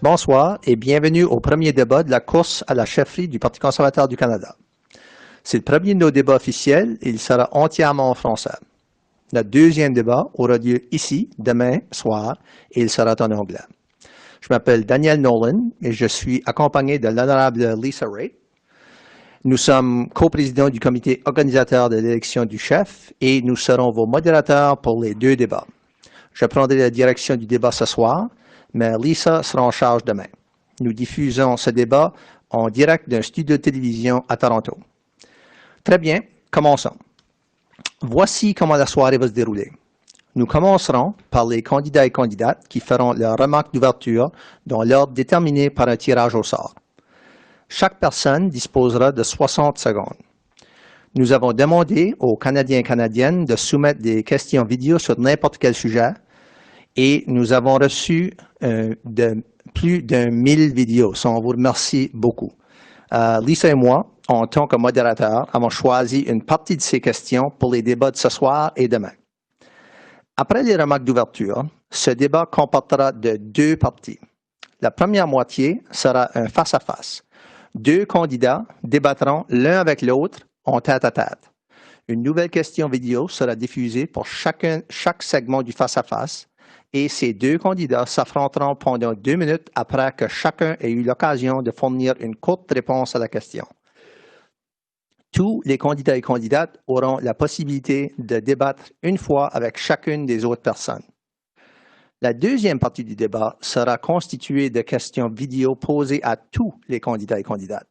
Bonsoir et bienvenue au premier débat de la course à la chefferie du Parti conservateur du Canada. C'est le premier de nos débats officiels et il sera entièrement en français. Notre deuxième débat aura lieu ici, demain soir, et il sera en anglais. Je m'appelle Daniel Nolan et je suis accompagné de l'honorable Lisa Raitt. Nous sommes coprésidents du comité organisateur de l'élection du chef et nous serons vos modérateurs pour les deux débats. Je prendrai la direction du débat ce soir, mais Lisa sera en charge demain. Nous diffusons ce débat en direct d'un studio de télévision à Toronto. Très bien, commençons. Voici comment la soirée va se dérouler. Nous commencerons par les candidats et candidates qui feront leurs remarques d'ouverture dans l'ordre déterminé par un tirage au sort. Chaque personne disposera de 60 secondes. Nous avons demandé aux Canadiens et Canadiennes de soumettre des questions vidéo sur n'importe quel sujet et nous avons reçu plus de 1000 vidéos. On vous remercie beaucoup. Lisa et moi, en tant que modérateurs, avons choisi une partie de ces questions pour les débats de ce soir et demain. Après les remarques d'ouverture, ce débat comportera de deux parties. La première moitié sera un face-à-face. Deux candidats débattront l'un avec l'autre en tête-à-tête. Une nouvelle question vidéo sera diffusée pour chaque segment du face-à-face et ces deux candidats s'affronteront pendant 2 minutes après que chacun ait eu l'occasion de fournir une courte réponse à la question. Tous les candidats et candidates auront la possibilité de débattre une fois avec chacune des autres personnes. La deuxième partie du débat sera constituée de questions vidéo posées à tous les candidats et candidates.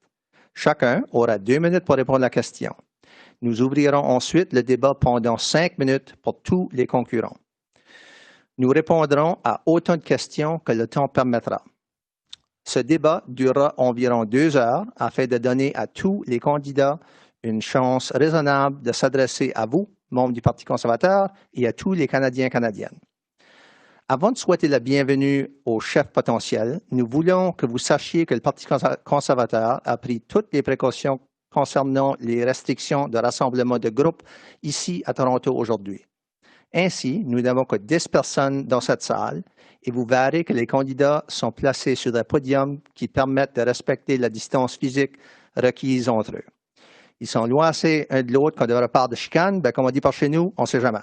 Chacun aura 2 minutes pour répondre à la question. Nous ouvrirons ensuite le débat pendant 5 minutes pour tous les concurrents. Nous répondrons à autant de questions que le temps permettra. Ce débat durera environ 2 heures afin de donner à tous les candidats une chance raisonnable de s'adresser à vous, membres du Parti conservateur, et à tous les Canadiens et Canadiennes. Avant de souhaiter la bienvenue au chef potentiel, nous voulons que vous sachiez que le Parti conservateur a pris toutes les précautions concernant les restrictions de rassemblement de groupes ici à Toronto aujourd'hui. Ainsi, nous n'avons que 10 personnes dans cette salle et vous verrez que les candidats sont placés sur des podiums qui permettent de respecter la distance physique requise entre eux. Ils sont loin assez un de l'autre quand il y aura part de chicane, comme on dit par chez nous, on ne sait jamais.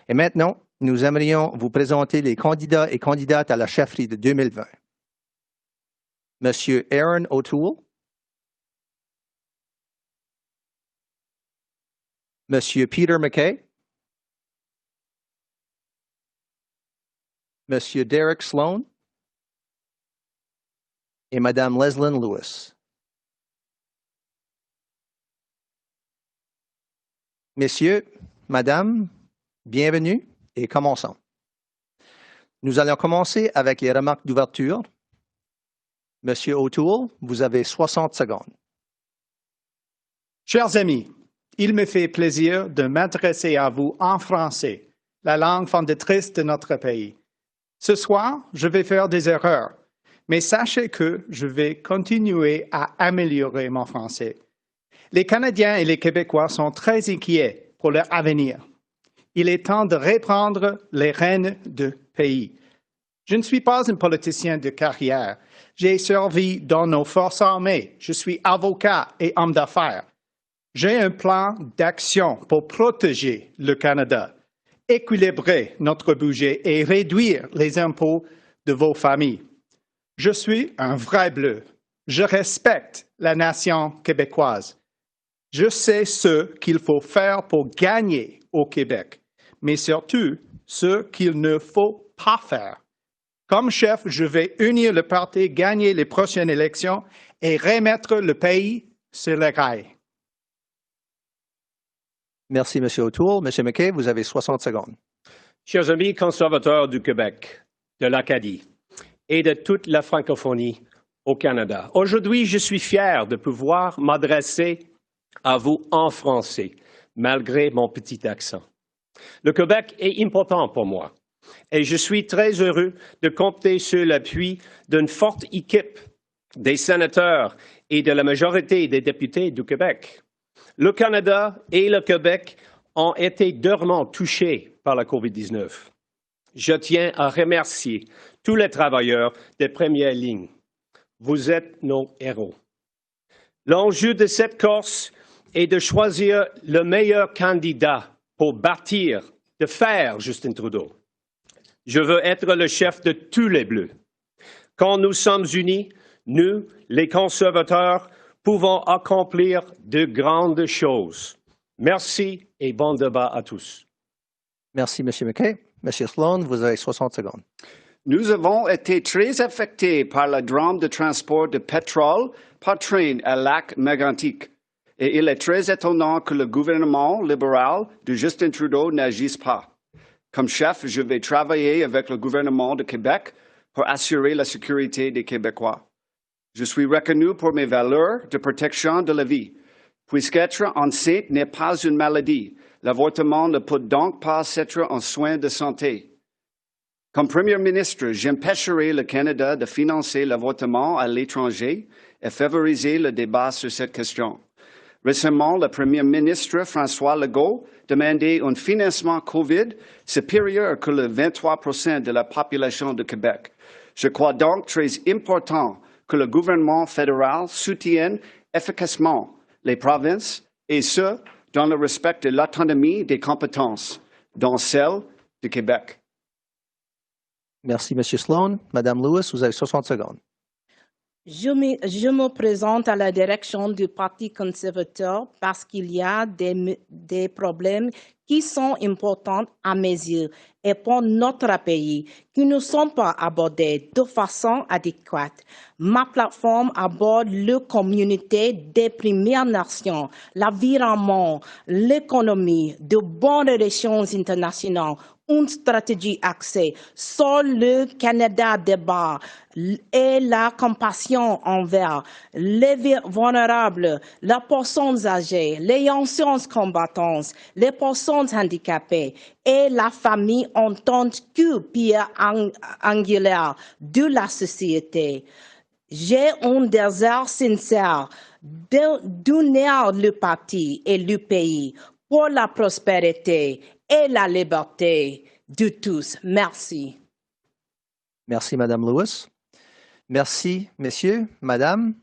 Et maintenant, nous aimerions vous présenter les candidats et candidates à la chefferie de 2020. Monsieur Aaron O'Toole, Monsieur Peter MacKay, Monsieur Derek Sloan et Madame Leslyn Lewis. Messieurs, Madame, bienvenue et commençons. Nous allons commencer avec les remarques d'ouverture. Monsieur O'Toole, vous avez 60 secondes. Chers amis, il me fait plaisir de m'adresser à vous en français, la langue fondatrice de notre pays. Ce soir, je vais faire des erreurs, mais sachez que je vais continuer à améliorer mon français. Les Canadiens et les Québécois sont très inquiets pour leur avenir. Il est temps de reprendre les rênes du pays. Je ne suis pas un politicien de carrière. J'ai servi dans nos forces armées. Je suis avocat et homme d'affaires. J'ai un plan d'action pour protéger le Canada, équilibrer notre budget et réduire les impôts de vos familles. Je suis un vrai bleu. Je respecte la nation québécoise. Je sais ce qu'il faut faire pour gagner au Québec, mais surtout ce qu'il ne faut pas faire. Comme chef, je vais unir le parti, gagner les prochaines élections et remettre le pays sur les rails. Merci, M. O'Toole. M. MacKay, vous avez 60 secondes. Chers amis conservateurs du Québec, de l'Acadie et de toute la francophonie au Canada, aujourd'hui, je suis fier de pouvoir m'adresser à vous en français, malgré mon petit accent. Le Québec est important pour moi et je suis très heureux de compter sur l'appui d'une forte équipe des sénateurs et de la majorité des députés du Québec. Le Canada et le Québec ont été durement touchés par la COVID-19. Je tiens à remercier tous les travailleurs des premières lignes. Vous êtes nos héros. L'enjeu de cette course est de choisir le meilleur candidat pour bâtir, de faire Justin Trudeau. Je veux être le chef de tous les Bleus. Quand nous sommes unis, nous, les conservateurs, pouvons accomplir de grandes choses. Merci et bon débat à tous. Merci, M. McKay. M. Sloan, vous avez 60 secondes. Nous avons été très affectés par le drame de transport de pétrole par train à Lac-Mégantic. Et il est très étonnant que le gouvernement libéral de Justin Trudeau n'agisse pas. Comme chef, je vais travailler avec le gouvernement de Québec pour assurer la sécurité des Québécois. Je suis reconnu pour mes valeurs de protection de la vie. Puisqu'être enceinte n'est pas une maladie, l'avortement ne peut donc pas être un soin de santé. Comme Premier ministre, j'empêcherai le Canada de financer l'avortement à l'étranger et favoriser le débat sur cette question. Récemment, le Premier ministre François Legault demandait un financement COVID supérieur que le 23% de la population de Québec. Je crois donc très important que le gouvernement fédéral soutienne efficacement les provinces, et ce, dans le respect de l'autonomie des compétences, dont celle de Québec. Merci, M. Sloan. Mme Lewis, vous avez 60 secondes. Je me présente à la direction du Parti conservateur parce qu'il y a des problèmes qui sont importants à mes yeux et pour notre pays, qui ne sont pas abordés de façon adéquate. Ma plateforme aborde la communauté des Premières Nations, l'environnement, l'économie, de bonnes relations internationales, une stratégie axée sur le Canada débat et la compassion envers les vulnérables, les personnes âgées, les anciens combattants, les personnes handicapées et la famille en tant que pierre angulaire de la société. J'ai un désir sincère d'unir le parti et le pays pour la prospérité et la liberté de tous. Merci. Merci, Mme Lewis. Merci, messieurs, madame.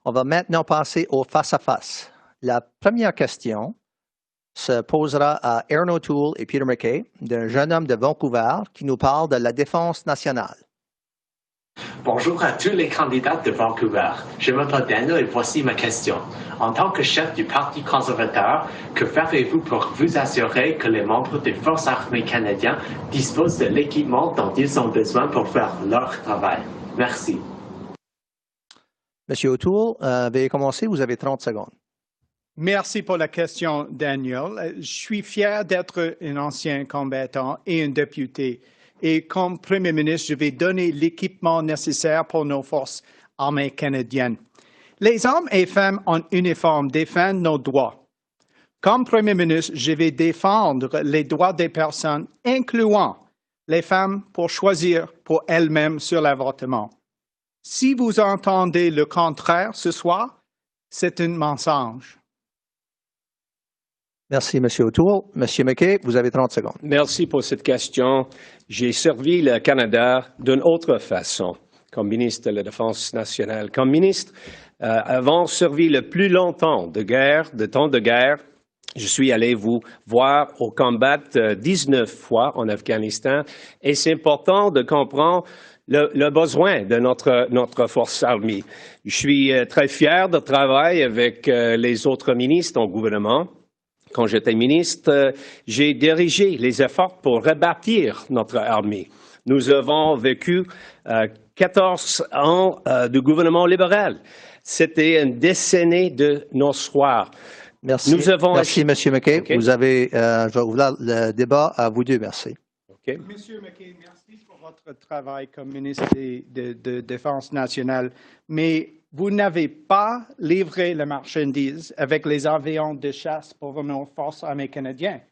On va maintenant passer au face-à-face. La première question se posera à Aaron O'Toole et Peter McKay, d'un jeune homme de Vancouver qui nous parle de la défense nationale. Bonjour à tous les candidats de Vancouver. Je m'appelle Daniel et voici ma question. En tant que chef du Parti conservateur, que ferez-vous pour vous assurer que les membres des Forces armées canadiennes disposent de l'équipement dont ils ont besoin pour faire leur travail? Merci. Monsieur O'Toole, veuillez commencer. Vous avez 30 secondes. Merci pour la question, Daniel. Je suis fier d'être un ancien combattant et un député. Et comme Premier ministre, je vais donner l'équipement nécessaire pour nos forces armées canadiennes. Les hommes et femmes en uniforme défendent nos droits. Comme Premier ministre, je vais défendre les droits des personnes, incluant les femmes, pour choisir pour elles-mêmes sur l'avortement. Si vous entendez le contraire ce soir, c'est un mensonge. Merci, M. O'Toole. M. McKay, vous avez 30 secondes. Merci pour cette question. J'ai servi le Canada d'une autre façon, comme ministre de la Défense nationale. Comme ministre, avant servi le plus longtemps de temps de guerre, je suis allé vous voir au combat 19 fois en Afghanistan et c'est important de comprendre le besoin de notre force armée. Je suis très fier de travailler avec les autres ministres au gouvernement. Quand j'étais ministre, j'ai dirigé les efforts pour rebâtir notre armée. Nous avons vécu 14 ans de gouvernement libéral. C'était une décennie de nos soirs. Merci, merci M. McKay. Okay. Je vais ouvrir le débat à vous deux. Merci. Okay. Monsieur McKay, merci pour votre travail comme ministre de Défense nationale. Mais vous n'avez pas livré la marchandise avec les avions de chasse pour nos forces armées canadiennes,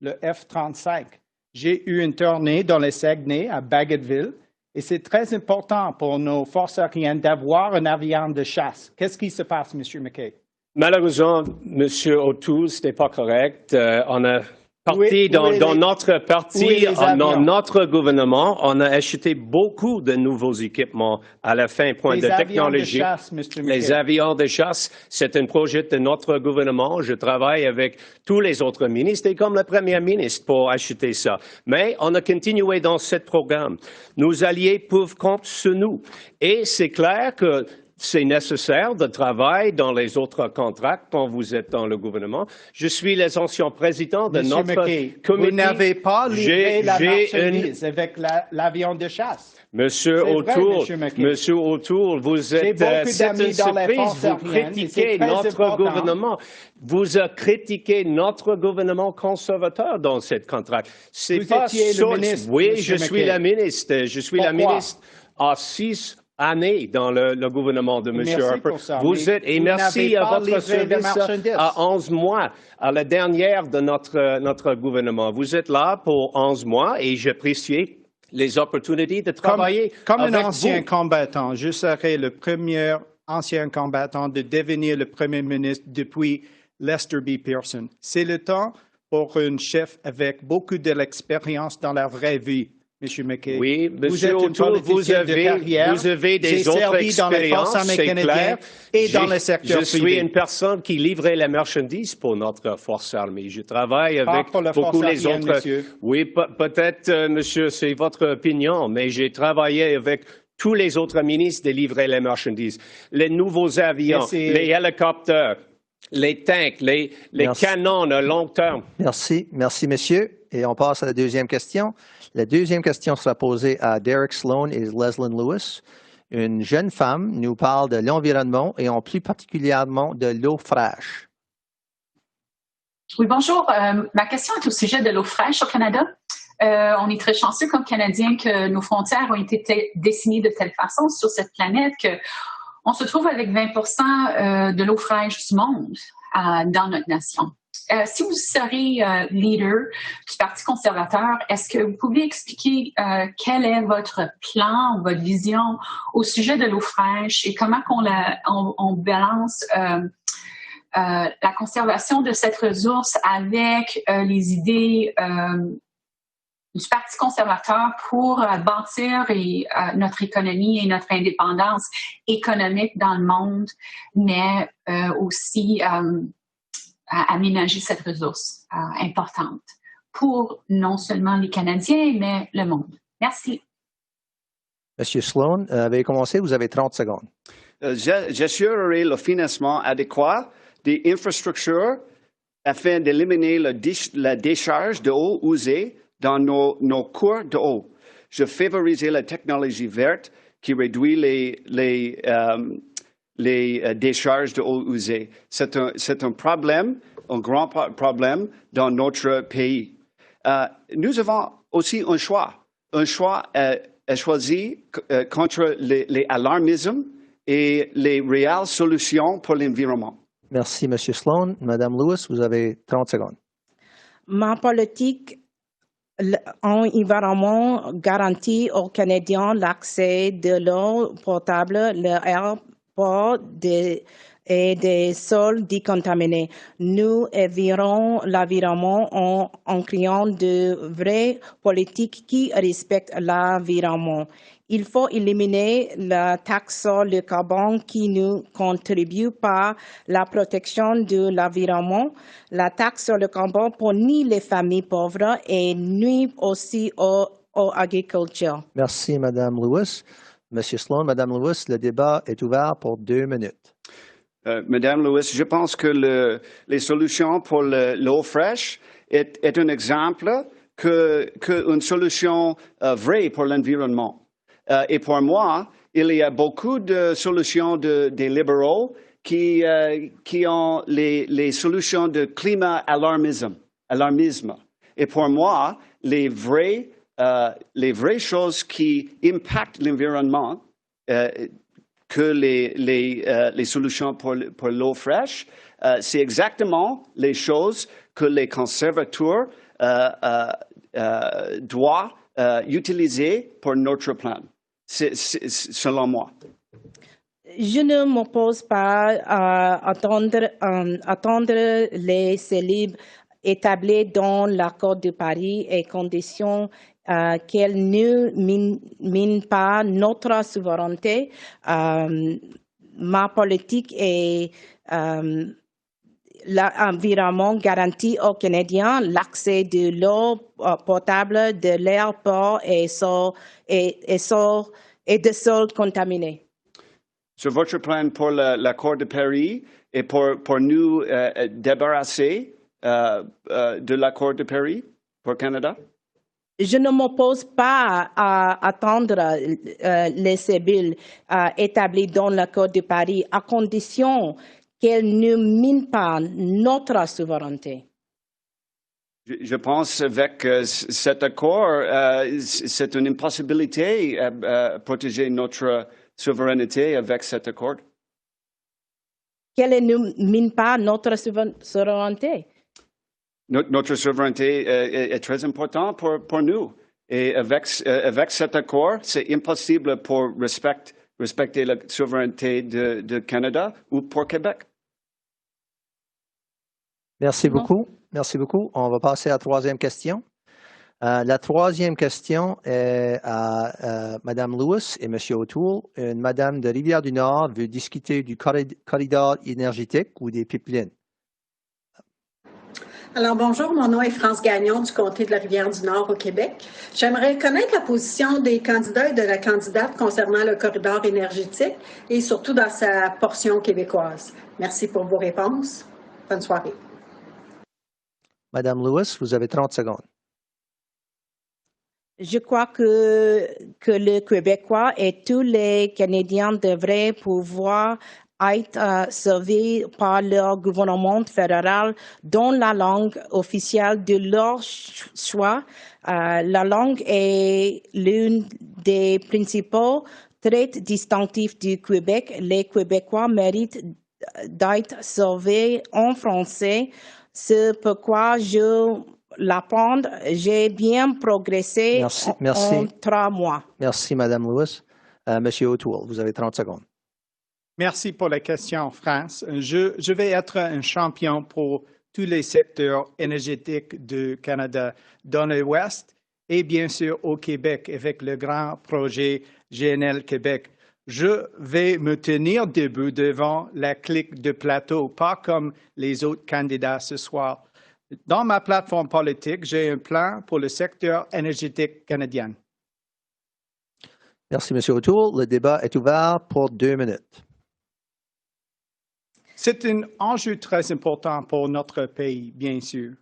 le F-35. J'ai eu une tournée dans les Saguenay, à Bagotville, et c'est très important pour nos forces aériennes d'avoir un avion de chasse. Qu'est-ce qui se passe, M. McKay? Malheureusement, M. O'Toole, ce n'est pas correct. On a Dans notre parti, dans avions? notre gouvernement, on a acheté beaucoup de nouveaux équipements à la fin point de technologie. Les avions de chasse, Mr. Les McKay. avions de chasse, c'est un projet de notre gouvernement. Je travaille avec tous les autres ministres et comme le Premier ministre pour acheter ça. Mais on a continué dans ce programme. Nos alliés peuvent compter sur nous. Et c'est clair que c'est nécessaire de travailler dans les autres contrats quand vous êtes dans le gouvernement. Je suis l'ancien président de Monsieur notre McKay, comité. vous n'avez pas livré la J'ai marchandise avec l'avion de chasse. Monsieur C'est vrai, O'Toole, Monsieur McKay. Monsieur O'Toole, vous êtes, beaucoup c'est d'amis une dans les surprise, forces vous aériennes, et c'est critiquez très notre important. gouvernement. Vous avez critiqué notre gouvernement conservateur dans cette contrat. C'est Vous pas étiez le sorte- ministre, Oui, Monsieur je suis McKay. la ministre. Je suis la Pourquoi? ministre à 6 années dans le gouvernement de M. Merci Harper. pour ça, Vous mais êtes, et vous merci n'avez à pas votre livré de service marchandises. à 11 mois, à la dernière de notre gouvernement. Vous êtes là pour 11 mois et j'apprécie les opportunités de travailler Comme un avec ancien vous. combattant, je serai le premier ancien combattant de devenir le premier ministre depuis Lester B. Pearson. C'est le temps pour un chef avec beaucoup de l'expérience dans la vraie vie, M. McKay. Oui, vous Monsieur êtes un O'Toole, politicien de carrière. vous avez des J'ai autres servi dans les forces expériences, armées c'est canadiennes clair. et dans le secteur Je suis privé. une personne qui livrait la marchandise pour notre force armée. Je travaille Pas avec pour la beaucoup force les aérienne, autres. monsieur. Oui, peut-être, monsieur, c'est votre opinion, mais j'ai travaillé avec tous les autres ministres de livrer les marchandises. Les nouveaux avions, Mais c'est- les hélicoptères, les tanks, les Merci. canons à long terme. Merci, messieurs. Et on passe à la deuxième question. La deuxième question sera posée à Derek Sloan et Leslyn Lewis. Une jeune femme nous parle de l'environnement et en plus particulièrement de l'eau fraîche. Oui, bonjour. Ma question est au sujet de l'eau fraîche au Canada. On est très chanceux comme Canadiens que nos frontières ont été dessinées de telle façon sur cette planète qu'on se trouve avec 20% de l'eau fraîche du monde dans notre nation. Si vous serez leader du Parti conservateur, est-ce que vous pouvez expliquer quel est votre plan ou votre vision au sujet de l'eau fraîche et comment on balance la conservation de cette ressource avec les idées du Parti conservateur pour bâtir notre économie et notre indépendance économique dans le monde, mais aussi aménager cette ressource importante pour non seulement les Canadiens, mais le monde. Merci. Monsieur Sloan, veuillez commencer, vous avez 30 secondes. J'assurerai le financement adéquat des infrastructures afin d'éliminer la décharge d'eau usée dans nos cours d'eau. Je favoriserai la technologie verte qui réduit les décharges d'eau usée. C'est un problème, un grand problème dans notre pays. Nous avons aussi un choix à choisir contre l'alarmisme et les réelles solutions pour l'environnement. Merci, Monsieur Sloan. Madame Lewis, vous avez 30 secondes. Ma politique en environnement garantit aux Canadiens l'accès de l'eau potable, l'air pur et des sols décontaminés. Nous éviterons l'environnement en créant de vraies politiques qui respectent l'environnement. Il faut éliminer la taxe sur le carbone qui ne contribue pas à la protection de l'environnement. La taxe sur le carbone punit les familles pauvres et nuit aussi aux agriculteurs. Merci, Madame Lewis. Monsieur Sloan, Madame Lewis, le débat est ouvert pour 2 minutes. Madame Lewis, je pense que les solutions pour l'eau fraîche est un exemple qu'une solution vraie pour l'environnement. Et pour moi, il y a beaucoup de solutions des libéraux qui ont les solutions de climat alarmisme. Et pour moi, les vraies choses qui impactent l'environnement que les solutions pour l'eau fraîche, c'est exactement les choses que les conservateurs doivent utiliser pour notre plan, selon moi. Je ne m'oppose pas à attendre les célibes établis dans l'accord de Paris et conditions qu'elles ne minent pas notre souveraineté. Ma politique et l'environnement garantit aux Canadiens l'accès de l'eau potable, de l'air pur et de sols contaminés. Sur votre plan pour l'accord de Paris et pour nous débarrasser de l'accord de Paris pour Canada? Je ne m'oppose pas à attendre les cellules établies dans l'accord de Paris à condition qu'elles ne minent pas notre souveraineté. Je pense avec cet accord, c'est une impossibilité de protéger notre souveraineté avec cet accord. Qu'elle ne mine pas notre souveraineté. Notre souveraineté est très importante pour nous. Et avec cet accord, c'est impossible pour respecter la souveraineté de Canada ou pour Québec. Merci beaucoup. Merci beaucoup. On va passer à la troisième question. La troisième question est à Mme Lewis et M. O'Toole. Une madame de Rivière-du-Nord veut discuter du corridor énergétique ou des pipelines. Alors, bonjour, mon nom est France Gagnon du comté de la Rivière-du-Nord au Québec. J'aimerais connaître la position des candidats et de la candidate concernant le corridor énergétique et surtout dans sa portion québécoise. Merci pour vos réponses. Bonne soirée. Madame Lewis, vous avez 30 secondes. Je crois que les Québécois et tous les Canadiens devraient pouvoir être servis par leur gouvernement fédéral dans la langue officielle de leur choix. La langue est l'une des principaux traits distinctifs du Québec. Les Québécois méritent d'être servis en français. C'est pourquoi je l'apprends. J'ai bien progressé en 3 mois. Merci, Mme Lewis. Monsieur O'Toole, vous avez 30 secondes. Merci pour la question, France. Je vais être un champion pour tous les secteurs énergétiques du Canada dans l'Ouest et bien sûr au Québec avec le grand projet GNL Québec. Je vais me tenir debout devant la clique de plateau, pas comme les autres candidats ce soir. Dans ma plateforme politique, j'ai un plan pour le secteur énergétique canadien. Merci, M. O'Toole. Le débat est ouvert pour 2 minutes. C'est un enjeu très important pour notre pays, bien sûr.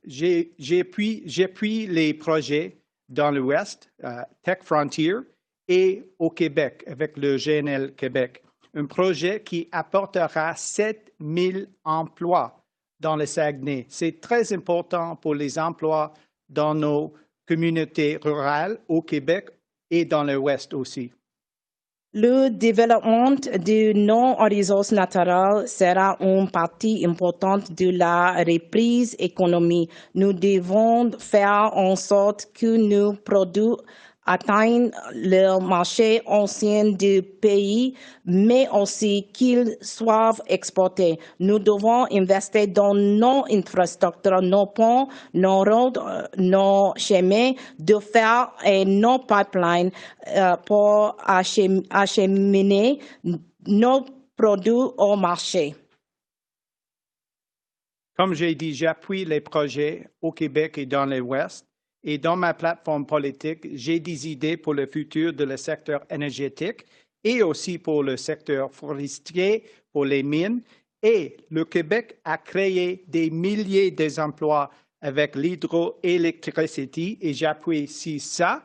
J'appuie les projets dans l'Ouest, Tech Frontier, et au Québec, avec le GNL Québec, un projet qui apportera 7 000 emplois dans le Saguenay. C'est très important pour les emplois dans nos communautés rurales au Québec et dans l'Ouest aussi. Le développement de nos ressources naturelles sera une partie importante de la reprise économique. Nous devons faire en sorte que nos produits atteignent le marché ancien du pays, mais aussi qu'ils soient exportés. Nous devons investir dans nos infrastructures, nos ponts, nos routes, nos chemins de fer et nos pipelines pour acheminer nos produits au marché. Comme j'ai dit, j'appuie les projets au Québec et dans l'Ouest. Et dans ma plateforme politique, j'ai des idées pour le futur de le secteur énergétique et aussi pour le secteur forestier, pour les mines. Et le Québec a créé des milliers d'emplois avec l'hydroélectricité et j'appuie ici ça.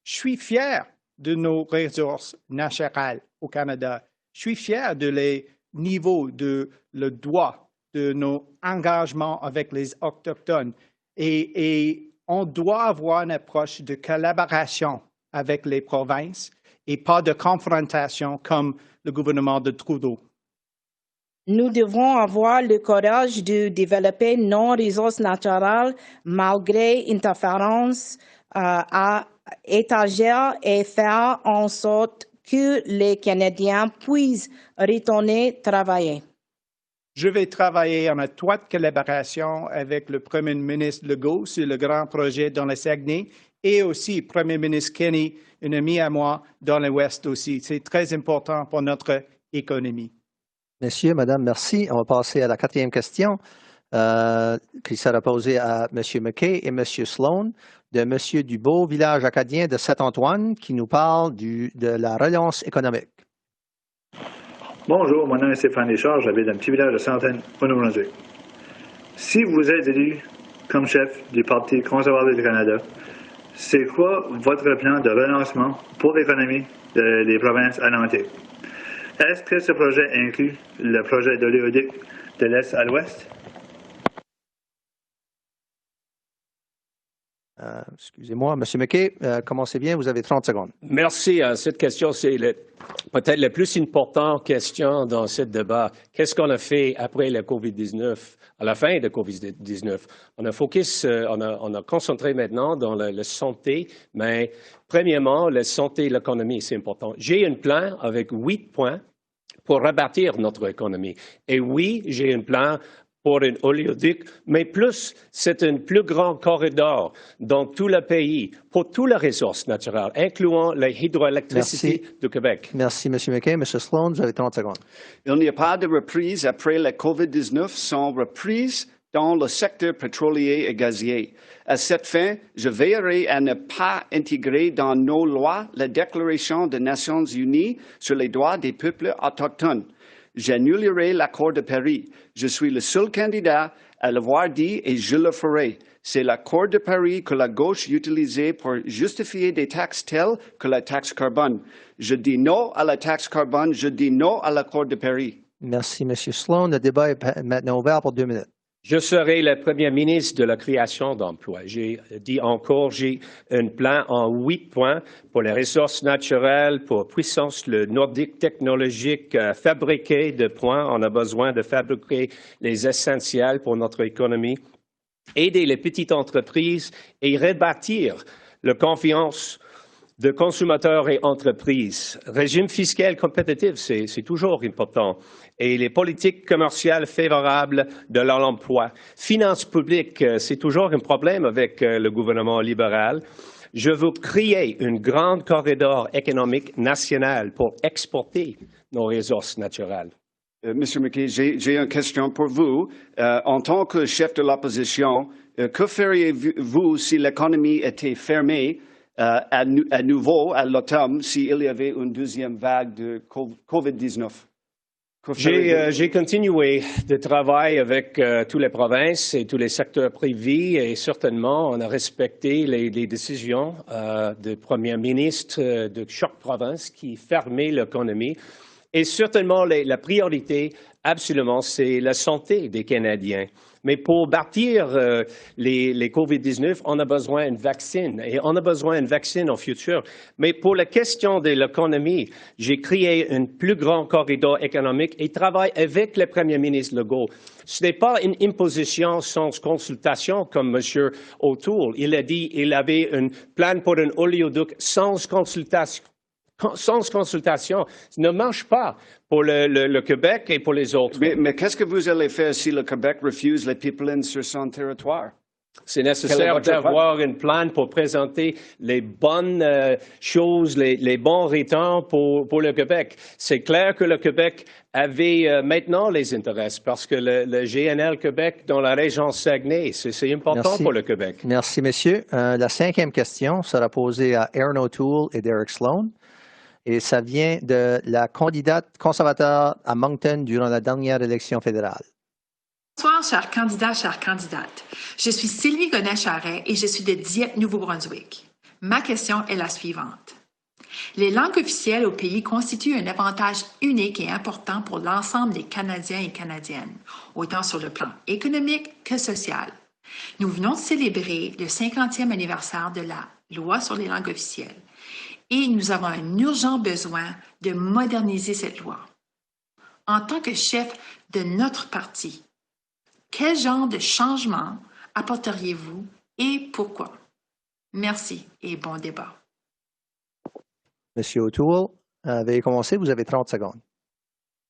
Je suis fier de nos ressources naturelles au Canada. Je suis fier de les niveaux de le droit de nos engagements avec les Autochtones. Et on doit avoir une approche de collaboration avec les provinces et pas de confrontation comme le gouvernement de Trudeau. Nous devons avoir le courage de développer nos ressources naturelles malgré interférences étrangères et faire en sorte que les Canadiens puissent retourner travailler. Je vais travailler en étroite collaboration avec le Premier ministre Legault sur le grand projet dans le Saguenay et aussi le Premier ministre Kenney, un ami à moi, dans l'Ouest aussi. C'est très important pour notre économie. Messieurs, Madame, merci. On va passer à la quatrième question qui sera posée à M. McKay et M. Sloan de M. Dubeau, village acadien de Saint-Antoine, qui nous parle de la relance économique. Bonjour, mon nom est Stéphane Richard, j'habite dans un petit village de Saint-Antoine, au Nouveau-Brunswick. Si vous êtes élu comme chef du Parti conservateur du Canada, c'est quoi votre plan de relancement pour l'économie des provinces alentours? Est-ce que ce projet inclut le projet d'oléoduc de l'Est à l'Ouest? Excusez-moi, M. McKay, commencez bien, vous avez 30 secondes. Merci. Cette question, c'est peut-être la plus importante question dans ce débat. Qu'est-ce qu'on a fait après la COVID-19, à la fin de COVID-19? On a concentré maintenant dans la santé, mais premièrement, la santé et l'économie, c'est important. J'ai un plan avec 8 points pour rebâtir notre économie. Et oui, j'ai un plan pour un oléoduc, mais plus, c'est un plus grand corridor dans tout le pays pour toutes les ressources naturelles, incluant l'hydroélectricité du Québec. Merci, M. McKay. M. Sloan, vous avez 30 secondes. Il n'y a pas de reprise après la COVID-19 sans reprise dans le secteur pétrolier et gazier. À cette fin, je veillerai à ne pas intégrer dans nos lois la Déclaration des Nations Unies sur les droits des peuples autochtones. J'annulerai l'accord de Paris. Je suis le seul candidat à l'avoir dit et je le ferai. C'est l'accord de Paris que la gauche utilisait pour justifier des taxes telles que la taxe carbone. Je dis non à la taxe carbone, je dis non à l'accord de Paris. Merci, M. Sloan. Le débat est maintenant ouvert pour 2 minutes. Je serai le premier ministre de la création d'emplois. J'ai dit encore, j'ai un plan en 8 points pour les ressources naturelles, pour puissance, le nordique technologique, fabriquer de points. On a besoin de fabriquer les essentiels pour notre économie, aider les petites entreprises et rebâtir la confiance de consommateurs et entreprises. Régime fiscal compétitif, c'est toujours important. Et les politiques commerciales favorables de l'emploi. Finances publiques, c'est toujours un problème avec le gouvernement libéral. Je veux créer un grand corridor économique national pour exporter nos ressources naturelles. Monsieur McKay, j'ai une question pour vous. En tant que chef de l'opposition, que feriez-vous si l'économie était fermée à nouveau à l'automne s'il y avait une deuxième vague de COVID-19? J'ai continué de travailler avec toutes les provinces et tous les secteurs privés et certainement on a respecté les décisions du premier ministre de chaque province qui fermait l'économie. Et certainement, la priorité, absolument, c'est la santé des Canadiens. Mais pour bâtir les COVID-19, on a besoin d'un vaccin et on a besoin d'un vaccin au futur. Mais pour la question de l'économie, j'ai créé un plus grand corridor économique et travaille avec le premier ministre Legault. Ce n'est pas une imposition sans consultation comme M. O'Toole. Il a dit qu'il avait un plan pour un oléoduc sans consultation. Sans consultation, ça ne marche pas pour le Québec et pour les autres. Mais qu'est-ce que vous allez faire si le Québec refuse les pipelines sur son territoire? C'est nécessaire d'avoir un plan pour présenter les bonnes choses, les bons retards pour le Québec. C'est clair que le Québec avait maintenant les intérêts parce que le GNL Québec dans la région Saguenay, c'est important pour le Québec. Merci, messieurs. La 5e question sera posée à Erin O'Toole et Derek Sloan. Et ça vient de la candidate conservateur à Moncton durant la dernière élection fédérale. Bonsoir, chers candidats, chères candidates. Je suis Sylvie Gonnet-Charret et je suis de Dieppe, Nouveau-Brunswick. Ma question est la suivante. Les langues officielles au pays constituent un avantage unique et important pour l'ensemble des Canadiens et Canadiennes, autant sur le plan économique que social. Nous venons de célébrer le 50e anniversaire de la Loi sur les langues officielles. Et nous avons un urgent besoin de moderniser cette loi. En tant que chef de notre parti, quel genre de changement apporteriez-vous et pourquoi? Merci et bon débat. Monsieur O'Toole, veuillez commencer, vous avez 30 secondes.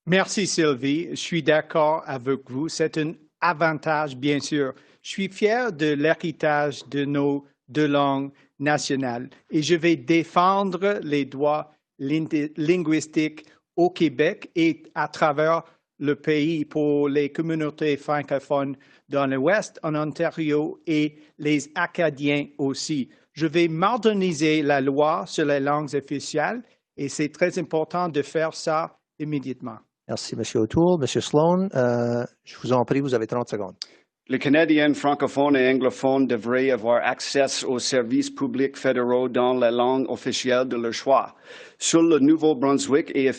Merci Sylvie, je suis d'accord avec vous. C'est un avantage, bien sûr. Je suis fier de l'héritage de nos deux langues nationales et je vais défendre les droits linguistiques au Québec et à travers le pays pour les communautés francophones dans l'Ouest, en Ontario et les Acadiens aussi. Je vais moderniser la loi sur les langues officielles et c'est très important de faire ça immédiatement. Merci, M. O'Toole. M. Sloan, je vous en prie, vous avez 30 secondes. Les Canadiens francophones et anglophones devraient avoir accès aux services publics fédéraux dans la langue officielle de leur choix. Sur le Nouveau-Brunswick est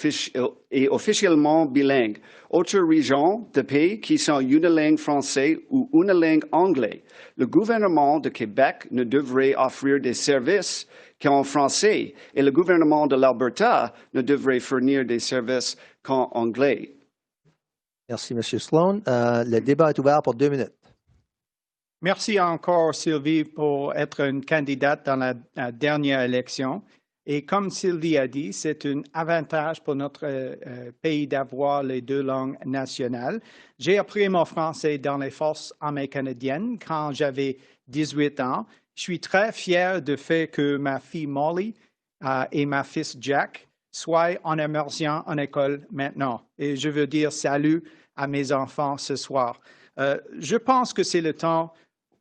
officiellement bilingue. Autres régions de pays qui sont unilingues français ou unilingues anglais, le gouvernement de Québec ne devrait offrir des services qu'en français et le gouvernement de l'Alberta ne devrait fournir des services qu'en anglais. Merci, M. Sloan. Le débat est ouvert pour 2 minutes. Merci encore, Sylvie, pour être une candidate dans la dernière élection. Et comme Sylvie a dit, c'est un avantage pour notre pays d'avoir les deux langues nationales. J'ai appris mon français dans les forces armées canadiennes quand j'avais 18 ans. Je suis très fier du fait que ma fille Molly et ma fils Jack soient en immersion en école maintenant. Et je veux dire salut à mes enfants ce soir. Je pense que c'est le temps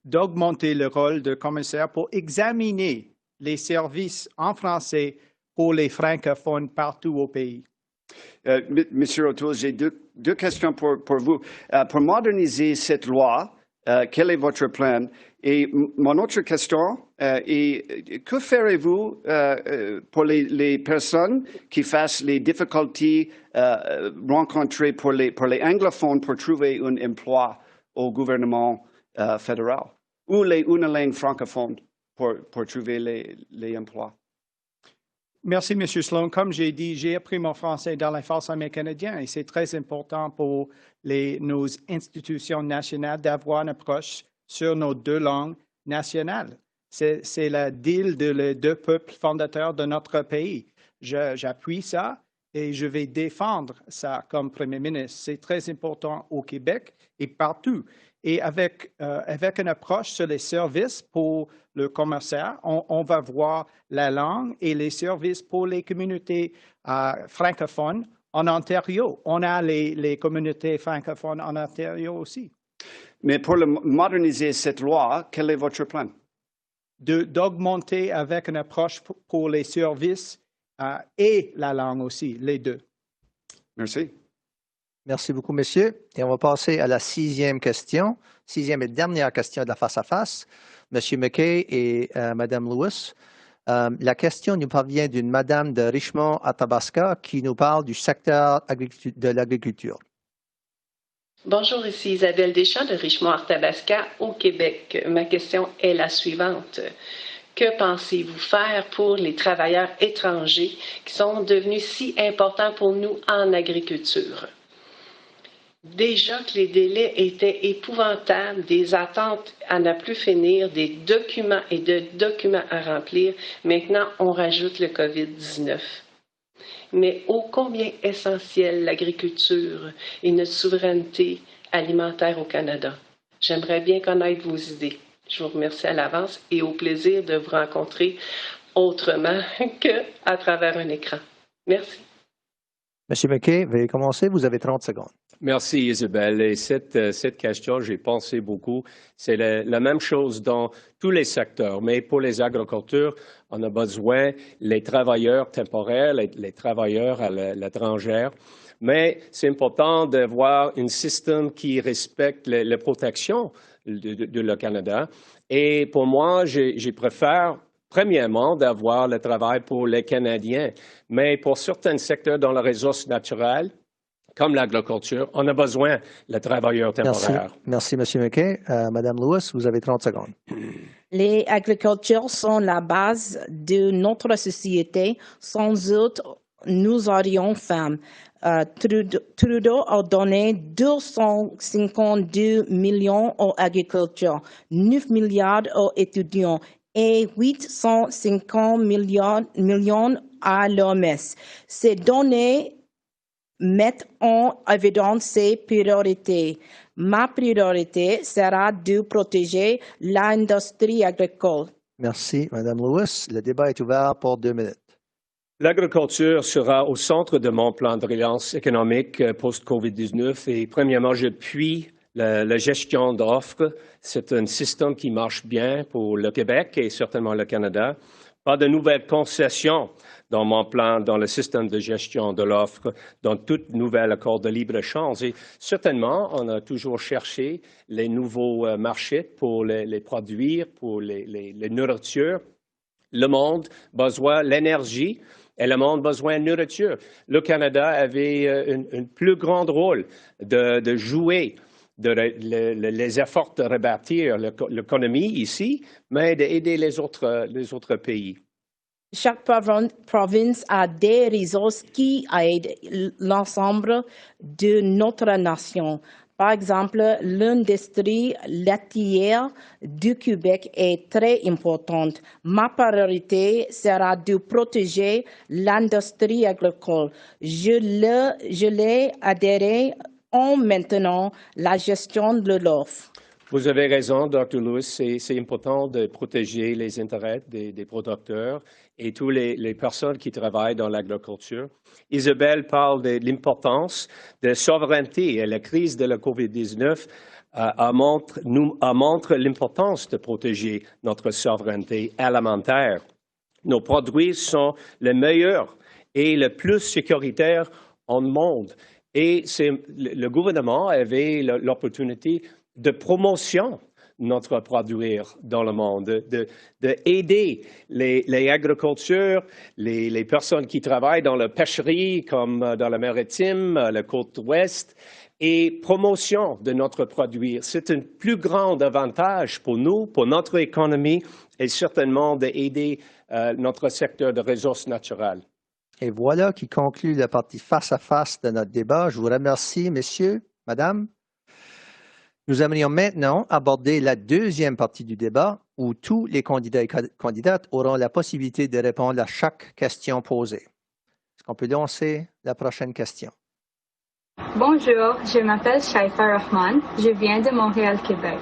d'augmenter le rôle de commissaire pour examiner les services en français pour les francophones partout au pays. Monsieur O'Toole, j'ai deux questions pour vous. Pour moderniser cette loi, quel est votre plan? Et mon autre question est, que ferez-vous pour les personnes qui fassent les difficultés rencontrées pour les anglophones pour trouver un emploi au gouvernement fédéral ou les unilingues francophones pour trouver les emplois? Merci, M. Sloan. Comme j'ai dit, j'ai appris mon français dans les forces armées canadiennes et c'est très important pour nos institutions nationales d'avoir une approche sur nos deux langues nationales. C'est la deal des deux peuples fondateurs de notre pays. J'appuie ça et je vais défendre ça comme Premier ministre. C'est très important au Québec et partout. Et avec une approche sur les services pour le commissaire, on va voir la langue et les services pour les communautés francophones en Ontario. On a les communautés francophones en Ontario aussi. Mais pour moderniser cette loi, quel est votre plan? D'augmenter avec une approche pour les services et la langue aussi, les deux. Merci. Merci beaucoup, messieurs. Et on va passer à la 6e question, 6e et dernière question de la face-à-face. Monsieur McKay et Madame Lewis. La question nous parvient d'une Madame de Richmond-Athabasca qui nous parle du secteur de l'agriculture. Bonjour, ici Isabelle Deschamps de Richmond-Athabasca au Québec. Ma question est la suivante. Que pensez-vous faire pour les travailleurs étrangers qui sont devenus si importants pour nous en agriculture? Déjà que les délais étaient épouvantables, des attentes à ne plus finir, des documents et de documents à remplir, maintenant on rajoute le COVID-19. Mais ô combien essentielle l'agriculture et notre souveraineté alimentaire au Canada. J'aimerais bien connaître vos idées. Je vous remercie à l'avance et au plaisir de vous rencontrer autrement qu'à travers un écran. Merci. Monsieur McKay, veuillez commencer. Vous avez 30 secondes. Merci Isabelle. Et cette question, j'ai pensé beaucoup. C'est la même chose dans tous les secteurs, mais pour les agricultures, on a besoin les travailleurs temporaires, les travailleurs à l'étranger. Mais c'est important d'avoir un système qui respecte la protection de le Canada. Et pour moi, je préfère premièrement d'avoir le travail pour les Canadiens. Mais pour certains secteurs dans les ressources naturelles, comme l'agriculture, on a besoin de travailleurs temporaires. Merci, M. McKay. Madame Lewis, vous avez 30 secondes. Les agriculteurs sont la base de notre société. Sans eux, nous aurions faim. Trudeau a donné 252 millions aux agriculteurs, 9 milliards aux étudiants et 850 millions à l'OMS. Ces données mettre en évidence ses priorités. Ma priorité sera de protéger l'industrie agricole. Merci, Mme Lewis. Le débat est ouvert pour 2 minutes. L'agriculture sera au centre de mon plan de relance économique post-COVID-19 et premièrement, j'appuie la gestion d'offres. C'est un système qui marche bien pour le Québec et certainement le Canada. Pas de nouvelles concessions dans mon plan, dans le système de gestion de l'offre, dans tout nouvel accord de libre-échange. Et certainement, on a toujours cherché les nouveaux marchés pour les produire, pour les nourritures. Le monde a besoin de l'énergie et le monde a besoin de nourriture. Le Canada avait un plus grand rôle de jouer les efforts de rebâtir l'économie ici, mais d'aider les autres pays. Chaque province a des ressources qui aident l'ensemble de notre nation. Par exemple, l'industrie laitière du Québec est très importante. Ma priorité sera de protéger l'industrie agricole. Je l'ai adhéré en maintenant la gestion de l'offre. Vous avez raison, Dr. Lewis. C'est important de protéger les intérêts des producteurs et toutes les personnes qui travaillent dans l'agriculture. Isabelle parle de l'importance de la souveraineté et la crise de la COVID-19 montre l'importance de protéger notre souveraineté alimentaire. Nos produits sont les meilleurs et les plus sécuritaires au monde. Et le gouvernement avait l'opportunité de promotion notre produit dans le monde, d'aider les agricultures, les personnes qui travaillent dans la pêcherie comme dans la maritime, la côte ouest, et promotion de notre produit. C'est un plus grand avantage pour nous, pour notre économie et certainement d'aider notre secteur de ressources naturelles. Et voilà qui conclut la partie face-à-face de notre débat. Je vous remercie, messieurs, madame. Nous aimerions maintenant aborder la deuxième partie du débat où tous les candidats et candidates auront la possibilité de répondre à chaque question posée. Est-ce qu'on peut lancer la prochaine question? Bonjour, je m'appelle Shaifa Rahman. Je viens de Montréal, Québec.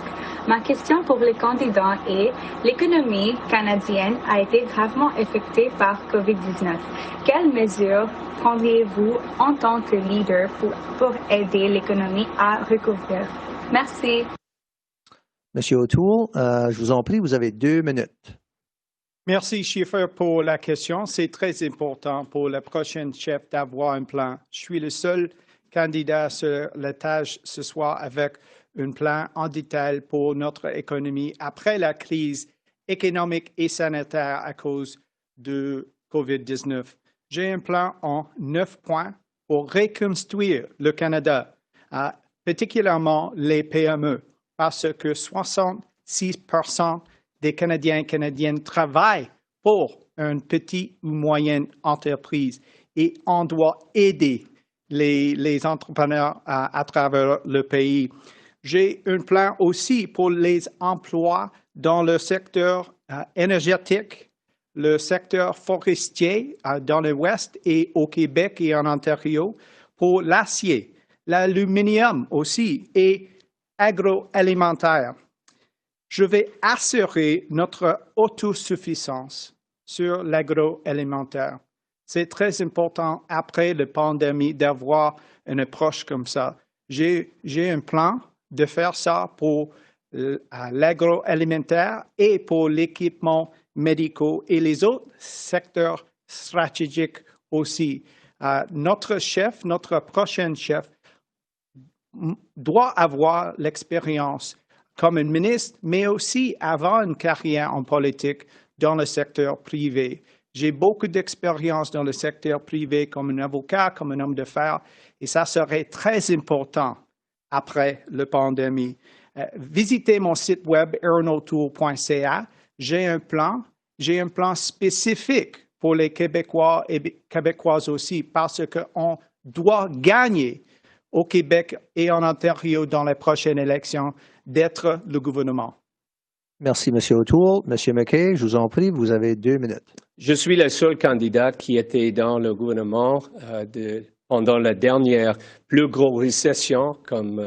Ma question pour les candidats est l'économie canadienne a été gravement affectée par COVID-19. Quelles mesures prendriez-vous en tant que leader pour aider l'économie à recouvrir? Merci. Monsieur O'Toole, je vous en prie, vous avez 2 minutes. Merci, Schiffer, pour la question. C'est très important pour la prochaine chef d'avoir un plan. Je suis le seul candidat sur la tâche ce soir avec un plan en détail pour notre économie après la crise économique et sanitaire à cause de COVID-19. J'ai un plan en 9 points pour reconstruire le Canada, particulièrement les PME, parce que 66% des Canadiens et Canadiennes travaillent pour une petite ou moyenne entreprise et on doit aider les entrepreneurs à travers le pays. J'ai un plan aussi pour les emplois dans le secteur énergétique, le secteur forestier dans l'Ouest et au Québec et en Ontario, pour l'acier, l'aluminium aussi et agroalimentaire. Je vais assurer notre autosuffisance sur l'agroalimentaire. C'est très important après la pandémie d'avoir une approche comme ça. J'ai un plan de faire ça pour l'agroalimentaire et pour l'équipement médical et les autres secteurs stratégiques aussi. Notre prochain chef doit avoir l'expérience comme un ministre, mais aussi avoir une carrière en politique dans le secteur privé. J'ai beaucoup d'expérience dans le secteur privé comme un avocat, comme un homme d'affaires, et ça serait très important après la pandémie. Visitez mon site web aaronotoole.ca. J'ai un plan spécifique pour les Québécois et Québécoises aussi, parce qu'on doit gagner au Québec et en Ontario dans les prochaines élections d'être le gouvernement. Merci, M. O'Toole. M. McKay, je vous en prie, vous avez 2 minutes. Je suis le seul candidat qui était dans le gouvernement pendant la dernière plus grosse récession comme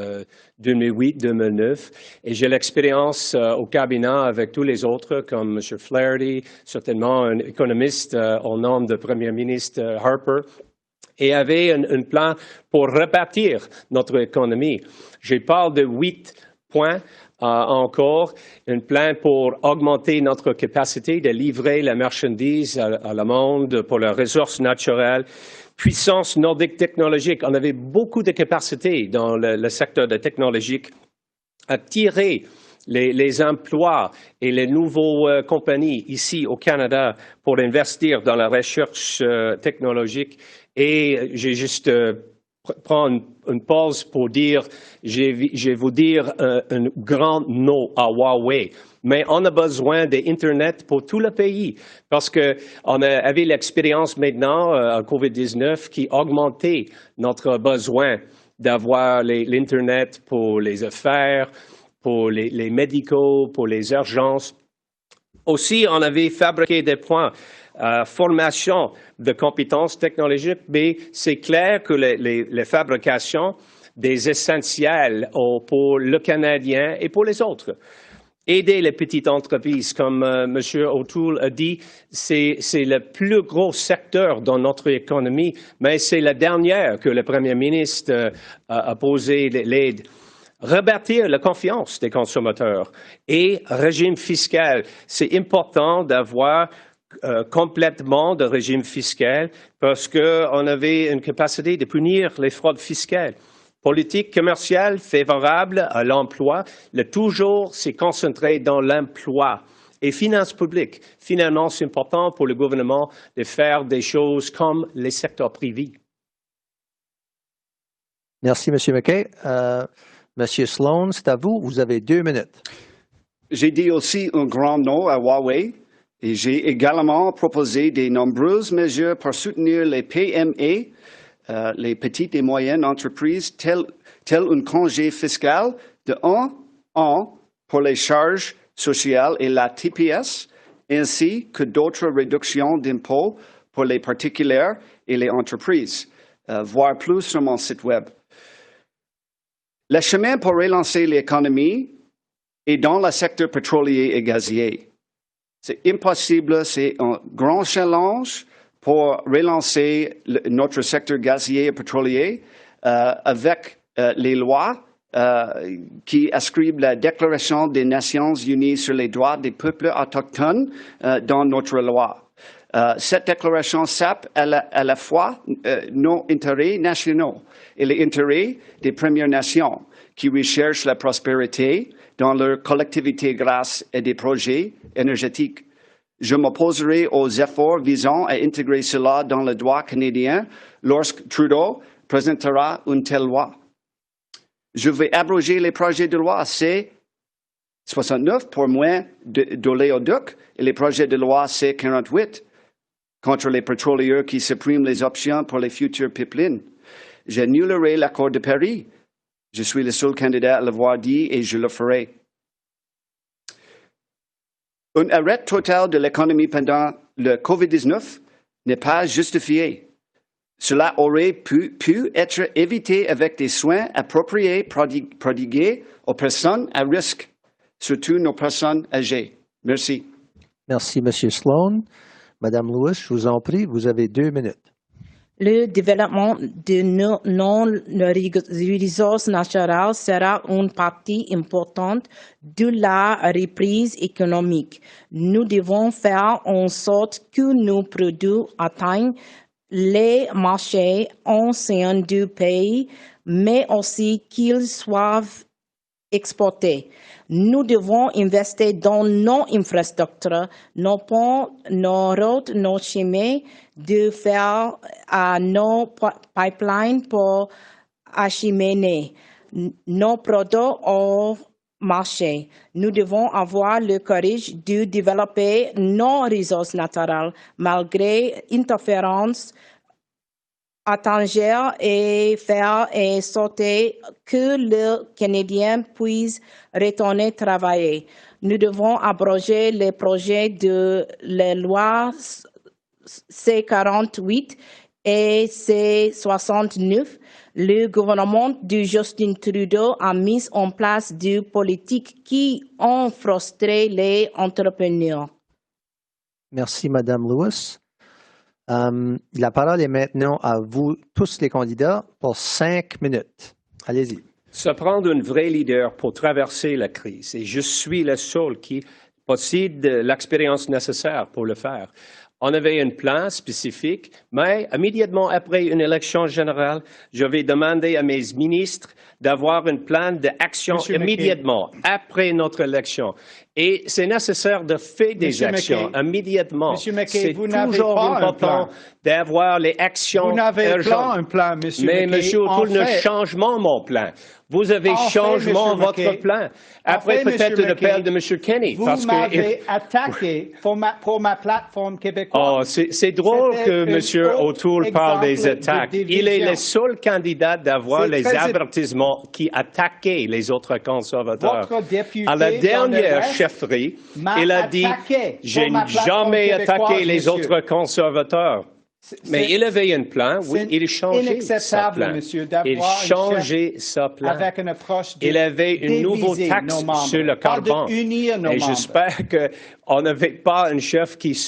2008-2009. Et j'ai l'expérience au cabinet avec tous les autres, comme M. Flaherty, certainement un économiste au nom du Premier ministre Harper, et avait un plan pour rebâtir notre économie. Je parle de 8 points encore, un plan pour augmenter notre capacité de livrer la marchandise à le monde pour les ressources naturelles, puissance nordique technologique. On avait beaucoup de capacités dans le secteur de technologique à tirer les emplois et les nouvelles compagnies ici au Canada pour investir dans la recherche technologique. Et j'ai juste prendre une pause pour dire, je vais vous dire un grand non à Huawei. Mais on a besoin d'Internet pour tout le pays parce qu'on avait l'expérience maintenant en COVID-19 qui augmentait notre besoin d'avoir l'Internet pour les affaires, pour les médicaux, pour les urgences. Aussi, on avait fabriqué des points. Formation de compétences technologiques, mais c'est clair que les fabrications des essentiels pour le Canadien et pour les autres. Aider les petites entreprises, comme M. O'Toole a dit, c'est le plus gros secteur dans notre économie, mais c'est la dernière que le Premier ministre a posé l'aide. Rebâtir la confiance des consommateurs et régime fiscal. C'est important d'avoir complètement de régime fiscal parce qu'on avait une capacité de punir les fraudes fiscales. Politique commerciale favorable à l'emploi, le toujours s'est concentré dans l'emploi. Et finances publiques, finalement, c'est important pour le gouvernement de faire des choses comme les secteurs privés. Merci, M. McKay. M. Sloan, c'est à vous. Vous avez 2 minutes. J'ai dit aussi un grand non à Huawei. Et j'ai également proposé de nombreuses mesures pour soutenir les PME, les petites et moyennes entreprises, tel un congé fiscal de 1 an pour les charges sociales et la TPS, ainsi que d'autres réductions d'impôts pour les particuliers et les entreprises. Voir plus sur mon site Web. Le chemin pour relancer l'économie est dans le secteur pétrolier et gazier. C'est impossible, c'est un grand challenge pour relancer notre secteur gazier et pétrolier avec les lois qui inscrivent la Déclaration des Nations Unies sur les droits des peuples autochtones dans notre loi. Cette déclaration sape à la fois nos intérêts nationaux et les intérêts des Premières Nations qui recherchent la prospérité dans leur collectivité grâce à des projets énergétiques. Je m'opposerai aux efforts visant à intégrer cela dans le droit canadien lorsque Trudeau présentera une telle loi. Je vais abroger les projets de loi C-69 pour moins d'oléoducs et les projets de loi C-48 contre les pétroliers qui suppriment les options pour les futurs pipelines. J'annulerai l'accord de Paris. Je suis le seul candidat à l'avoir dit et je le ferai. Un arrêt total de l'économie pendant le COVID-19 n'est pas justifié. Cela aurait pu être évité avec des soins appropriés prodigués aux personnes à risque, surtout nos personnes âgées. Merci. Merci, M. Sloan. Madame Lewis, je vous en prie, vous avez 2 minutes. Le développement de non-ressources naturelles sera une partie importante de la reprise économique. Nous devons faire en sorte que nos produits atteignent les marchés anciens du pays, mais aussi qu'ils soient exportés. Nous devons investir dans nos infrastructures, nos ponts, nos routes, nos chemins, de faire à nos pipelines pour acheminer nos produits au marché. Nous devons avoir le courage de développer nos ressources naturelles malgré interférences étrangères et faire en sorte que le Canadien puisse retourner travailler. Nous devons abroger les projets de la loi C-48 et C69, le gouvernement de Justin Trudeau a mis en place des politiques qui ont frustré les entrepreneurs. Merci, Madame Lewis. La parole est maintenant à vous, tous les candidats, pour 5 minutes. Allez-y. Ça prend un vrai leader pour traverser la crise et je suis le seul qui possède l'expérience nécessaire pour le faire. On avait un plan spécifique, mais immédiatement après une élection générale, je vais demander à mes ministres d'avoir un plan d'action immédiatement après notre élection. Et c'est nécessaire de faire des actions immédiatement. Monsieur McKay, vous C'est n'avez toujours pas important d'avoir les actions Vous n'avez urgentes. un plan, Monsieur Mais McKay. Monsieur O'Toole ne En fait- change mon plan. Vous avez changé Monsieur votre McKay, plan. en Après fait, peut-être Monsieur l'appel McKay, de M. Kenny. Vous parce que m'avez attaqué pour ma plateforme québécoise. Oh, c'est drôle C'était que un M. autre O'Toole parle des exemple de attaques. Il est division. le seul candidat d'avoir C'est les très- avertissements qui attaquaient les autres conservateurs. Votre député À la dans le dernière reste chefferie, m'a il a dit attaqué « J'ai pour ma plateforme jamais québécoise, attaqué les monsieur. autres conservateurs ». Mais il avait un plan, oui, c'est il a changé sa inacceptable, plan. monsieur, d'avoir Il a un changé sa plan. avec une approche de Il avait une nouvelle diviser taxe nos membres, sur le pas de carbone. unir nos Et membres. j'espère qu'on n'avait pas un chef qui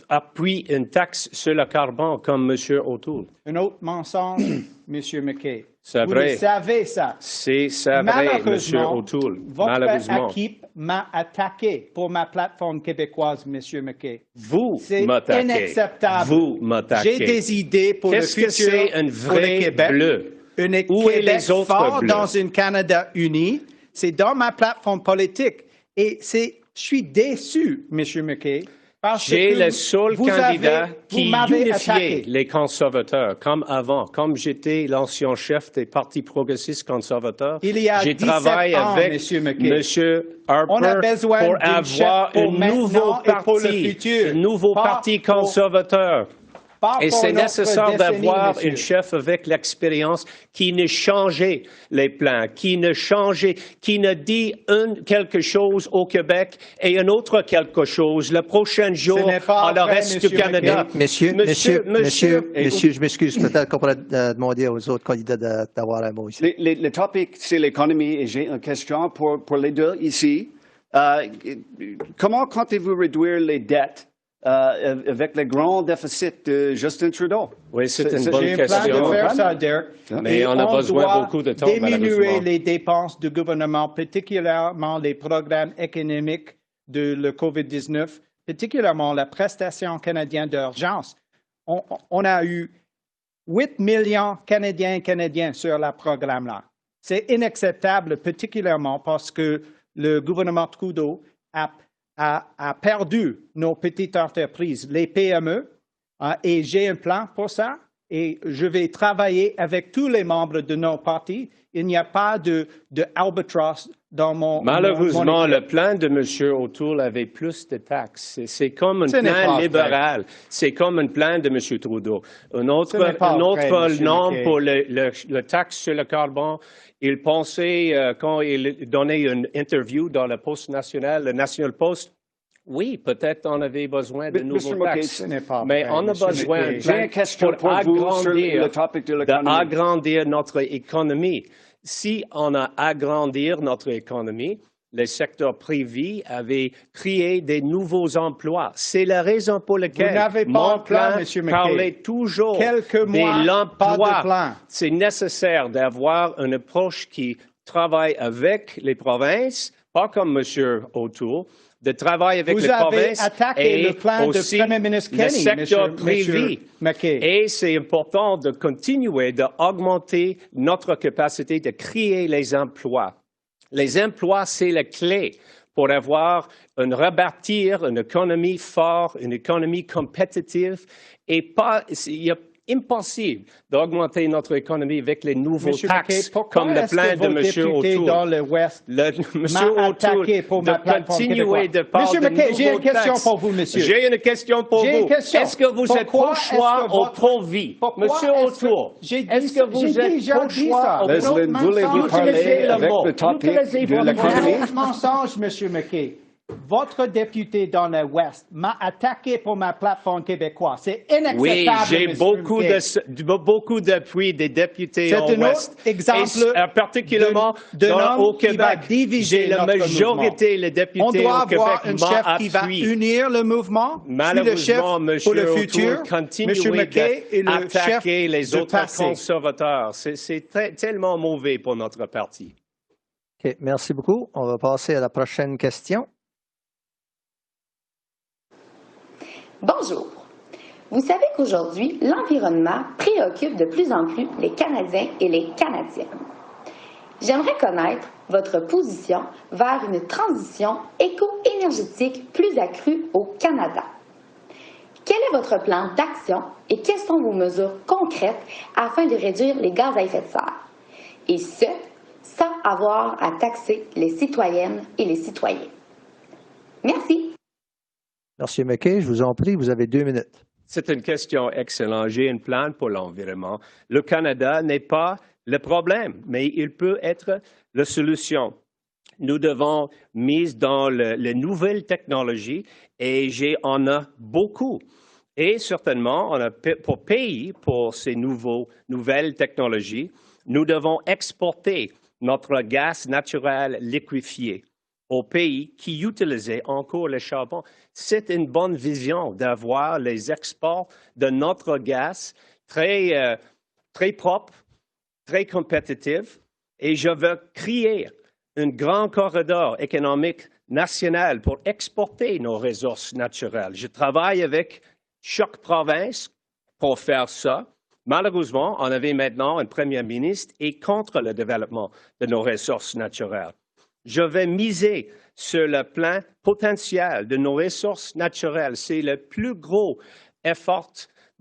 appuie une taxe sur le carbone comme M. O'Toole. Un autre mensonge, Monsieur McKay. C'est Vous vrai. le savez ça. C'est vrai, M. Malheureusement, O'Toole. votre Malheureusement. équipe m'a attaqué pour ma plateforme québécoise, Monsieur McKay. Vous C'est m'attaquez. inacceptable. Vous m'attaquez. J'ai des idées pour le Qu'est-ce futur que c'est un pour le vrai Québec. bleu? Un Où est Québec les autres fort bleus? dans un Canada uni. C'est dans ma plateforme politique. Et je suis déçu, Monsieur McKay. Parce J'ai que le seul candidat vous qui m'avez unifiait attaqué. les conservateurs, comme avant. Comme j'étais l'ancien chef des partis progressistes conservateurs, Il y a j'ai 17 travaillé ans, avec Monsieur McKay. M. Harper On a besoin pour d'une chef avoir pour un nouveau maintenant et pour le parti, futur. un nouveau Pas parti pour- conservateur. Pas Et pour c'est notre nécessaire décennie, d'avoir monsieur. un chef avec l'expérience qui ne changeait les plans, qui ne dit quelque chose au Québec et un autre quelque chose le prochain jour n'est pas à le vrai, reste du monsieur Canada. Monsieur, je m'excuse. Peut-être qu'on pourrait demander aux autres candidats d'avoir un mot ici. Le topic, c'est l'économie et j'ai une question pour les deux ici. Comment comptez-vous réduire les dettes avec le grand déficit de Justin Trudeau? Oui, c'est une J'ai bonne un plan question. de faire ça, Dirk. Mais Et on a besoin doit beaucoup de temps, diminuer malheureusement. les dépenses du gouvernement, particulièrement les programmes économiques de le COVID-19, particulièrement la prestation canadienne d'urgence. On a eu 8 millions Canadiens sur le programme-là. C'est inacceptable, particulièrement parce que le gouvernement Trudeau a perdu nos petites entreprises, les PME, et j'ai un plan pour ça. Et je vais travailler avec tous les membres de nos partis. Il n'y a pas de albatros dans mon Malheureusement, mon équipe. le plan de M. O'Toole avait plus de taxes. C'est comme un Ce n'est plan pas libéral. C'est comme un plan de M. Trudeau. Un autre n'est pas vrai, monsieur nom McKay. pour le taxe sur le carbone, il pensait, quand il donnait une interview dans le Post national, le National Post, oui, peut-être on avait besoin de nouveaux Mr. McKay, taxes. ce n'est pas Mais vrai, on a monsieur besoin McKay. J'ai une question pour vous sur le topic de l'économie. d'agrandir notre économie. Si on a agrandir notre économie, le secteur privé avait créé des nouveaux emplois. C'est la raison pour laquelle Vous n'avez pas mon un plan, Monsieur McKay. parlait toujours Quelques mois, de pas de l'emploi. plan. C'est nécessaire d'avoir une approche qui travaille avec les provinces, pas comme M. O'Toole, de travailler avec Vous les avez provinces attaqué et le plan de aussi Premier ministre le Kenny, secteur Monsieur privé. McKay. Et c'est important de continuer d'augmenter notre capacité de créer les emplois. Les emplois, c'est la clé pour avoir rebâtir une économie forte, une économie compétitive et pas, il est impossible d'augmenter notre économie avec les nouveaux Monsieur taxes McKay, pourquoi comme le est-ce plan que de vos M. députés O'Toole. dans le Ouest M. m'a attaqué pour de ma plateforme continuer québécoise? de parler Monsieur de McKay, j'ai une nouveaux question taxes. pour vous, monsieur. J'ai une question pour J'ai vous. une question. Est-ce que vous êtes Pourquoi pro-choix est-ce que ou votre- pro-vie? Pourquoi Monsieur est-ce que- O'Toole, j'ai dit est-ce que ça- vous j'ai êtes déjà dit pro-choix ça. ou Leslie, pro-vie? voulez-vous Mensonge. parler Utilisez le avec mot. le topic Utilisez de votre l'économie? Mensonge, Monsieur McKay. votre député dans l'Ouest m'a attaqué pour ma plateforme québécoise. C'est inacceptable. Oui, j'ai beaucoup d'appui des députés en Ouest. C'est un autre exemple particulièrement au Québec. J'ai la majorité des députés au Québec. On doit avoir un chef qui va unir le mouvement. Malheureusement, M. O'Toole continue d'attaquer les autres conservateurs. C'est tellement mauvais pour notre parti. OK, merci beaucoup. On va passer à la prochaine question. Bonjour. Vous savez qu'aujourd'hui, l'environnement préoccupe de plus en plus les Canadiens et les Canadiennes. J'aimerais connaître votre position vers une transition éco-énergétique plus accrue au Canada. Quel est votre plan d'action et quelles sont vos mesures concrètes afin de réduire les gaz à effet de serre? Et ce, sans avoir à taxer les citoyennes et les citoyens. Merci. Merci, McKay. Je vous en prie, vous avez 2 minutes. C'est une question excellente. J'ai un plan pour l'environnement. Le Canada n'est pas le problème, mais il peut être la solution. Nous devons miser dans les nouvelles technologies et on a beaucoup. Et certainement, pour payer pour ces nouvelles technologies, nous devons exporter notre gaz naturel liquéfié aux pays qui utilisaient encore le charbon. C'est une bonne vision d'avoir les exports de notre gaz très propre, très compétitif. Et je veux créer un grand corridor économique national pour exporter nos ressources naturelles. Je travaille avec chaque province pour faire ça. Malheureusement, on avait maintenant un premier ministre qui est contre le développement de nos ressources naturelles. Je vais miser sur le plan potentiel de nos ressources naturelles. C'est le plus gros effort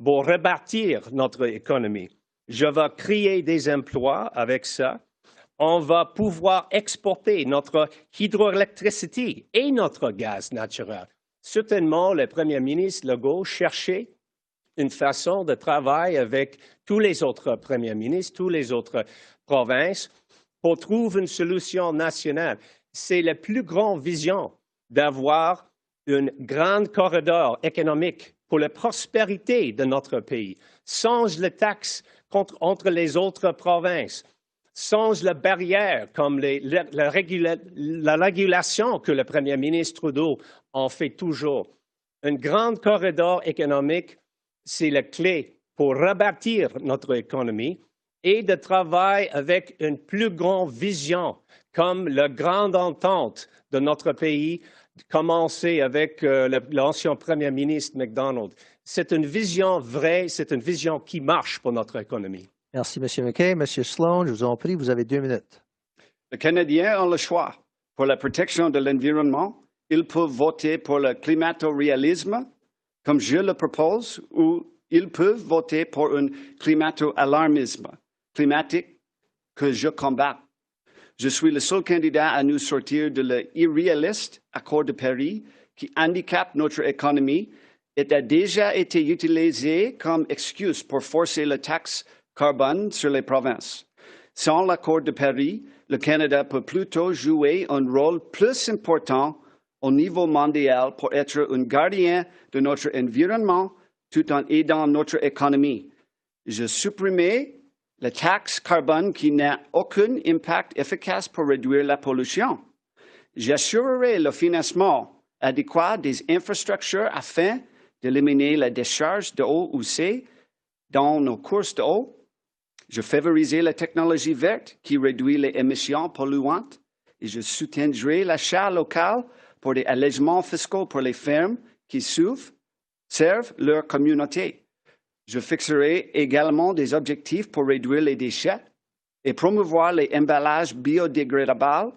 pour rebâtir notre économie. Je vais créer des emplois avec ça. On va pouvoir exporter notre hydroélectricité et notre gaz naturel. Certainement, le premier ministre Legault cherchait une façon de travailler avec tous les autres premiers ministres, toutes les autres provinces, pour trouver une solution nationale. C'est la plus grande vision d'avoir un grand corridor économique pour la prospérité de notre pays, sans les taxes entre les autres provinces, sans les barrières comme la régulation que le premier ministre Trudeau en fait toujours. Un grand corridor économique, c'est la clé pour rebâtir notre économie et de travailler avec une plus grande vision, comme la grande entente de notre pays, commencé avec l'ancien premier ministre MacDonald. C'est une vision vraie, c'est une vision qui marche pour notre économie. Merci, M. McKay. M. Sloan, je vous en prie, vous avez 2 minutes. Les Canadiens ont le choix. Pour la protection de l'environnement, ils peuvent voter pour le climato-réalisme, comme je le propose, ou ils peuvent voter pour un climato-alarmisme climatique que je combats. Je suis le seul candidat à nous sortir de l'irréaliste accord de Paris qui handicape notre économie et a déjà été utilisé comme excuse pour forcer la taxe carbone sur les provinces. Sans l'accord de Paris, le Canada peut plutôt jouer un rôle plus important au niveau mondial pour être un gardien de notre environnement tout en aidant notre économie. Je supprimais la taxe carbone qui n'a aucun impact efficace pour réduire la pollution. J'assurerai le financement adéquat des infrastructures afin d'éliminer la décharge d'eau usée dans nos courses d'eau. Je favoriserai la technologie verte qui réduit les émissions polluantes et je soutiendrai l'achat local pour des allègements fiscaux pour les fermes qui servent leur communauté. Je fixerai également des objectifs pour réduire les déchets et promouvoir les emballages biodégradables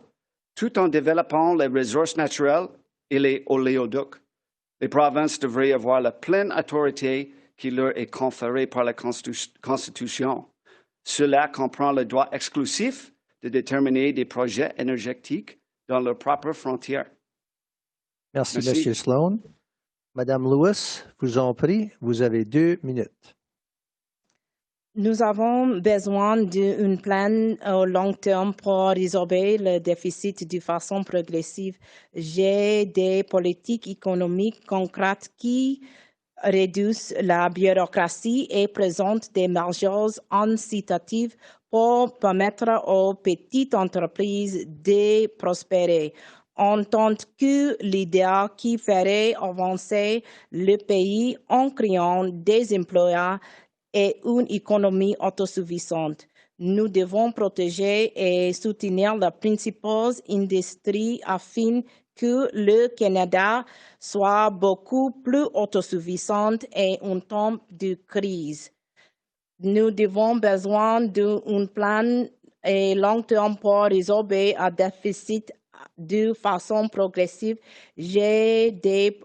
tout en développant les ressources naturelles et les oléoducs. Les provinces devraient avoir la pleine autorité qui leur est conférée par la Constitution. Cela comprend le droit exclusif de déterminer des projets énergétiques dans leurs propres frontières. Merci, M. Sloan. Madame Lewis, vous en prie, vous avez 2 minutes. Nous avons besoin d'un plan au long terme pour résorber le déficit de façon progressive. J'ai des politiques économiques concrètes qui réduisent la bureaucratie et présentent des mesures incitatives pour permettre aux petites entreprises de prospérer. En tant que l'idée qui ferait avancer le pays en créant des emplois et une économie autosuffisante. Nous devons protéger et soutenir les principales industries afin que le Canada soit beaucoup plus autosuffisant et en temps de crise. Nous avons besoin d'un plan à long terme pour résorber un déficit de façon progressive. J'ai des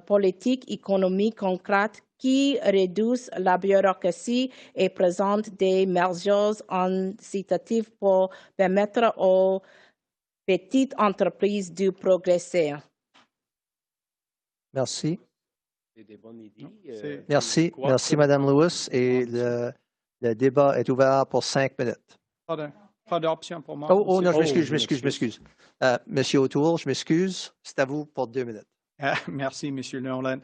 politiques économiques concrètes qui réduisent la bureaucratie et présentent des mesures incitatives pour permettre aux petites entreprises de progresser. Merci. Des bonnes idées. Merci, Mme Lewis. Et le débat est ouvert pour 5 minutes. Pas d'option pour moi. Oh non, je m'excuse. Monsieur O'Toole, je m'excuse. C'est à vous pour 2 minutes. Merci, M. Nolan.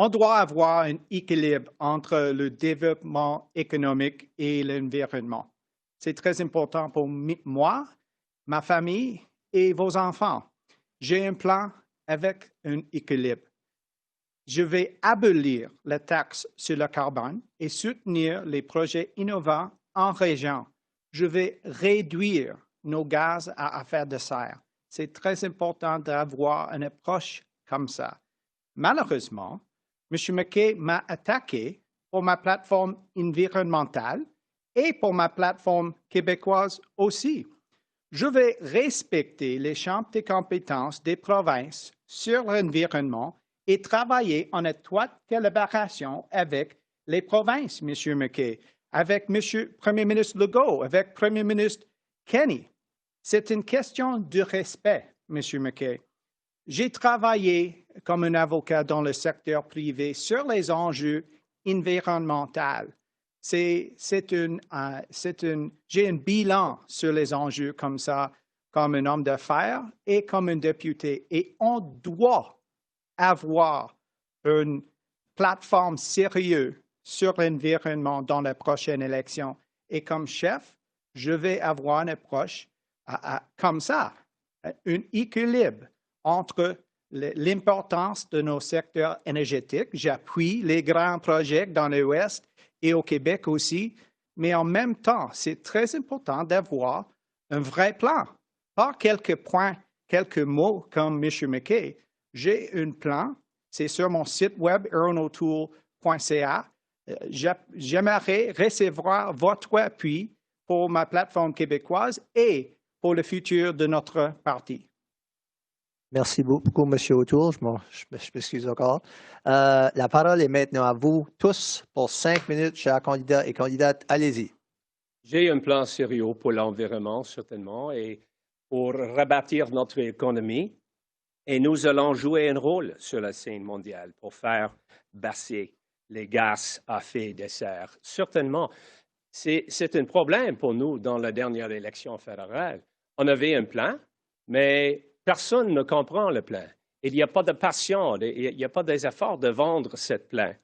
On doit avoir un équilibre entre le développement économique et l'environnement. C'est très important pour moi, ma famille et vos enfants. J'ai un plan avec un équilibre. Je vais abolir la taxe sur le carbone et soutenir les projets innovants en région. Je vais réduire nos gaz à effet de serre. C'est très important d'avoir une approche comme ça. Malheureusement, M. McKay m'a attaqué pour ma plateforme environnementale et pour ma plateforme québécoise aussi. Je vais respecter les champs de compétences des provinces sur l'environnement et travailler en étroite collaboration avec les provinces, M. McKay, avec M. Premier ministre Legault, avec Premier ministre Kenney. C'est une question de respect, M. McKay. J'ai travaillé comme un avocat dans le secteur privé sur les enjeux environnementaux. J'ai un bilan sur les enjeux comme ça, comme un homme d'affaires et comme un député. Et on doit avoir une plateforme sérieuse sur l'environnement dans la prochaine élection. Et comme chef, je vais avoir une approche comme ça, un équilibre entre l'importance de nos secteurs énergétiques. J'appuie les grands projets dans l'Ouest et au Québec aussi, mais en même temps, c'est très important d'avoir un vrai plan. Pas quelques points, quelques mots comme M. McKay. J'ai un plan, c'est sur mon site web aaronotoole.ca. J'aimerais recevoir votre appui pour ma plateforme québécoise et pour le futur de notre parti. Merci beaucoup, M. O'Toole. Je m'excuse encore. La parole est maintenant à vous tous pour 5 minutes, chers candidats et candidates. Allez-y. J'ai un plan sérieux pour l'environnement, certainement, et pour rebâtir notre économie. Et nous allons jouer un rôle sur la scène mondiale pour faire baisser les gaz à effet de serre. Certainement, c'est un problème pour nous dans la dernière élection fédérale. On avait un plan, mais personne ne comprend le plan. Il n'y a pas de passion, il n'y a pas des efforts de vendre ce plan.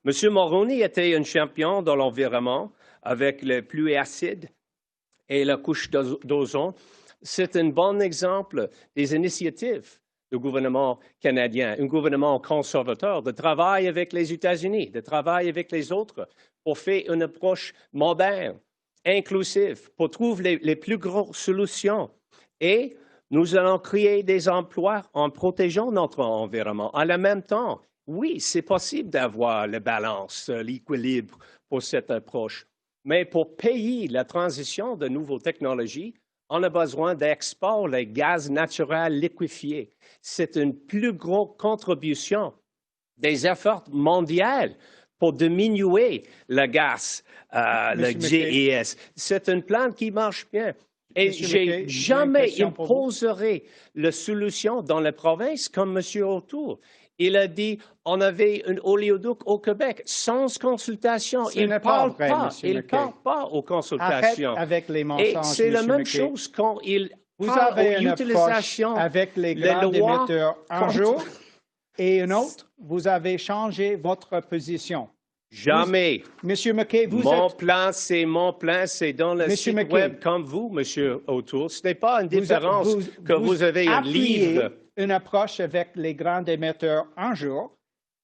M. Mulroney était un champion dans l'environnement avec les pluies acides et la couche d'ozone. C'est un bon exemple des initiatives du gouvernement canadien, un gouvernement conservateur, de travail avec les États-Unis, de travail avec les autres pour faire une approche moderne, inclusive, pour trouver les plus grosses solutions. Et nous allons créer des emplois en protégeant notre environnement. En même temps, oui, c'est possible d'avoir la balance, l'équilibre pour cette approche. Mais pour payer la transition de nouvelles technologies, on a besoin d'export les gaz naturels liquéfiés. C'est une plus grosse contribution des efforts mondiaux pour diminuer le gaz, le GES. C'est un plan qui marche bien. Et j'ai jamais imposerai la solution dans la province comme M. O'Toole. Il a dit on avait un oléoduc au Québec sans consultation. Il ne parle pas aux consultations. Arrête avec les mensonges, et c'est la même chose quand il parle aux utilisations. Avec les grands émetteurs un jour et un autre, vous avez changé votre position. Jamais. Monsieur McKay, mon plan, c'est dans le site web comme vous, Monsieur O'Toole. Ce n'est pas une différence que vous avez un livre. Une approche avec les grands émetteurs un jour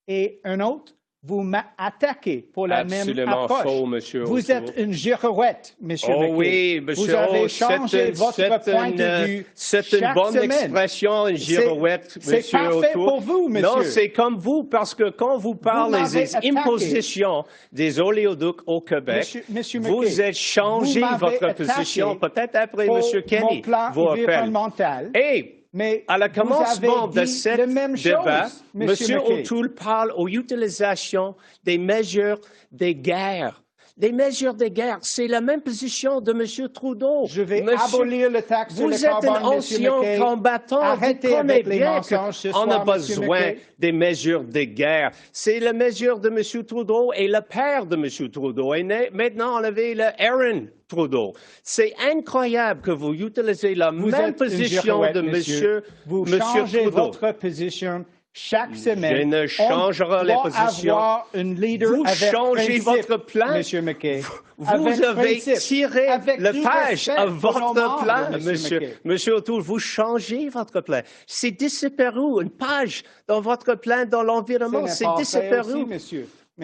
et un autre, vous m'attaquez pour la même approche. Absolument faux, Monsieur O'Toole. Vous êtes une girouette, Monsieur McKay. Oui, Monsieur Vous avez changé votre point de vue. C'est une bonne expression, une girouette, Monsieur O'Toole. C'est parfait pour vous, Monsieur. Non, c'est comme vous, parce que quand vous parlez des impositions des oléoducs au Québec, vous avez changé votre position, peut-être après Monsieur Kenny. Mon plan environnemental. Mais à la commencement de ce débat, M. O'Toole parle aux utilisations des mesures des guerres. Des mesures de guerre, c'est la même position de M. Trudeau. Je vais abolir le taxe sur le carbone, Vous êtes un ancien combattant. Arrêtez avec les mensonges ce soir, on a besoin des mesures de guerre. C'est la mesure de M. Trudeau et le père de M. Trudeau. Et maintenant, on avait le Aaron Trudeau. C'est incroyable que vous utilisez la même position de M. Trudeau. Vous changez votre position chaque semaine. Je ne changerai les positions. Vous changez votre plan. Monsieur McKay. Vous avez tiré le page à votre plan, Monsieur O'Toole. Vous changez votre plan. C'est disparu. Une page dans votre plan dans l'environnement, c'est disparu.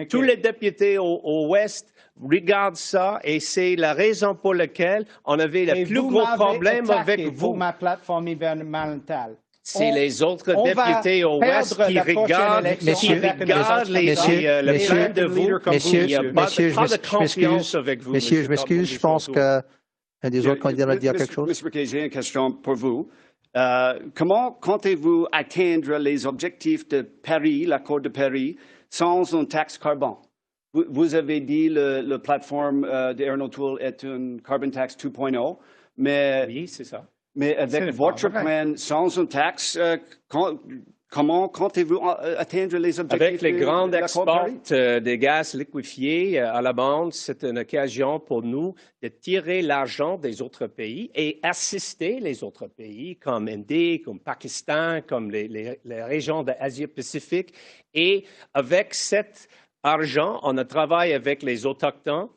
Tous les députés au Ouest regardent ça et c'est la raison pour laquelle on avait le plus gros problème avec vous. Pour ma plateforme environnementale. C'est les autres députés au Ouest qui regardent le plan de vous. Il n'y a pas de confiance avec vous. Messieurs, je m'excuse. Je pense qu'un des autres candidats va dire quelque chose. Monsieur McKay, j'ai une question pour vous. Comment comptez-vous atteindre les objectifs de Paris, l'accord de Paris, sans une taxe carbone? Vous avez dit que la plateforme d'Aaron O'Toole est une carbon tax 2.0, mais... Oui, c'est ça. Mais avec votre plan, sans une taxe, comment comptez-vous atteindre les objectifs? Avec les grands exports des gaz liquéfiés à la bande, c'est une occasion pour nous de tirer l'argent des autres pays et assister les autres pays comme Inde, comme Pakistan, comme les régions de l'Asie-Pacifique. Et avec cet argent, on a travaillé avec les Autochtones.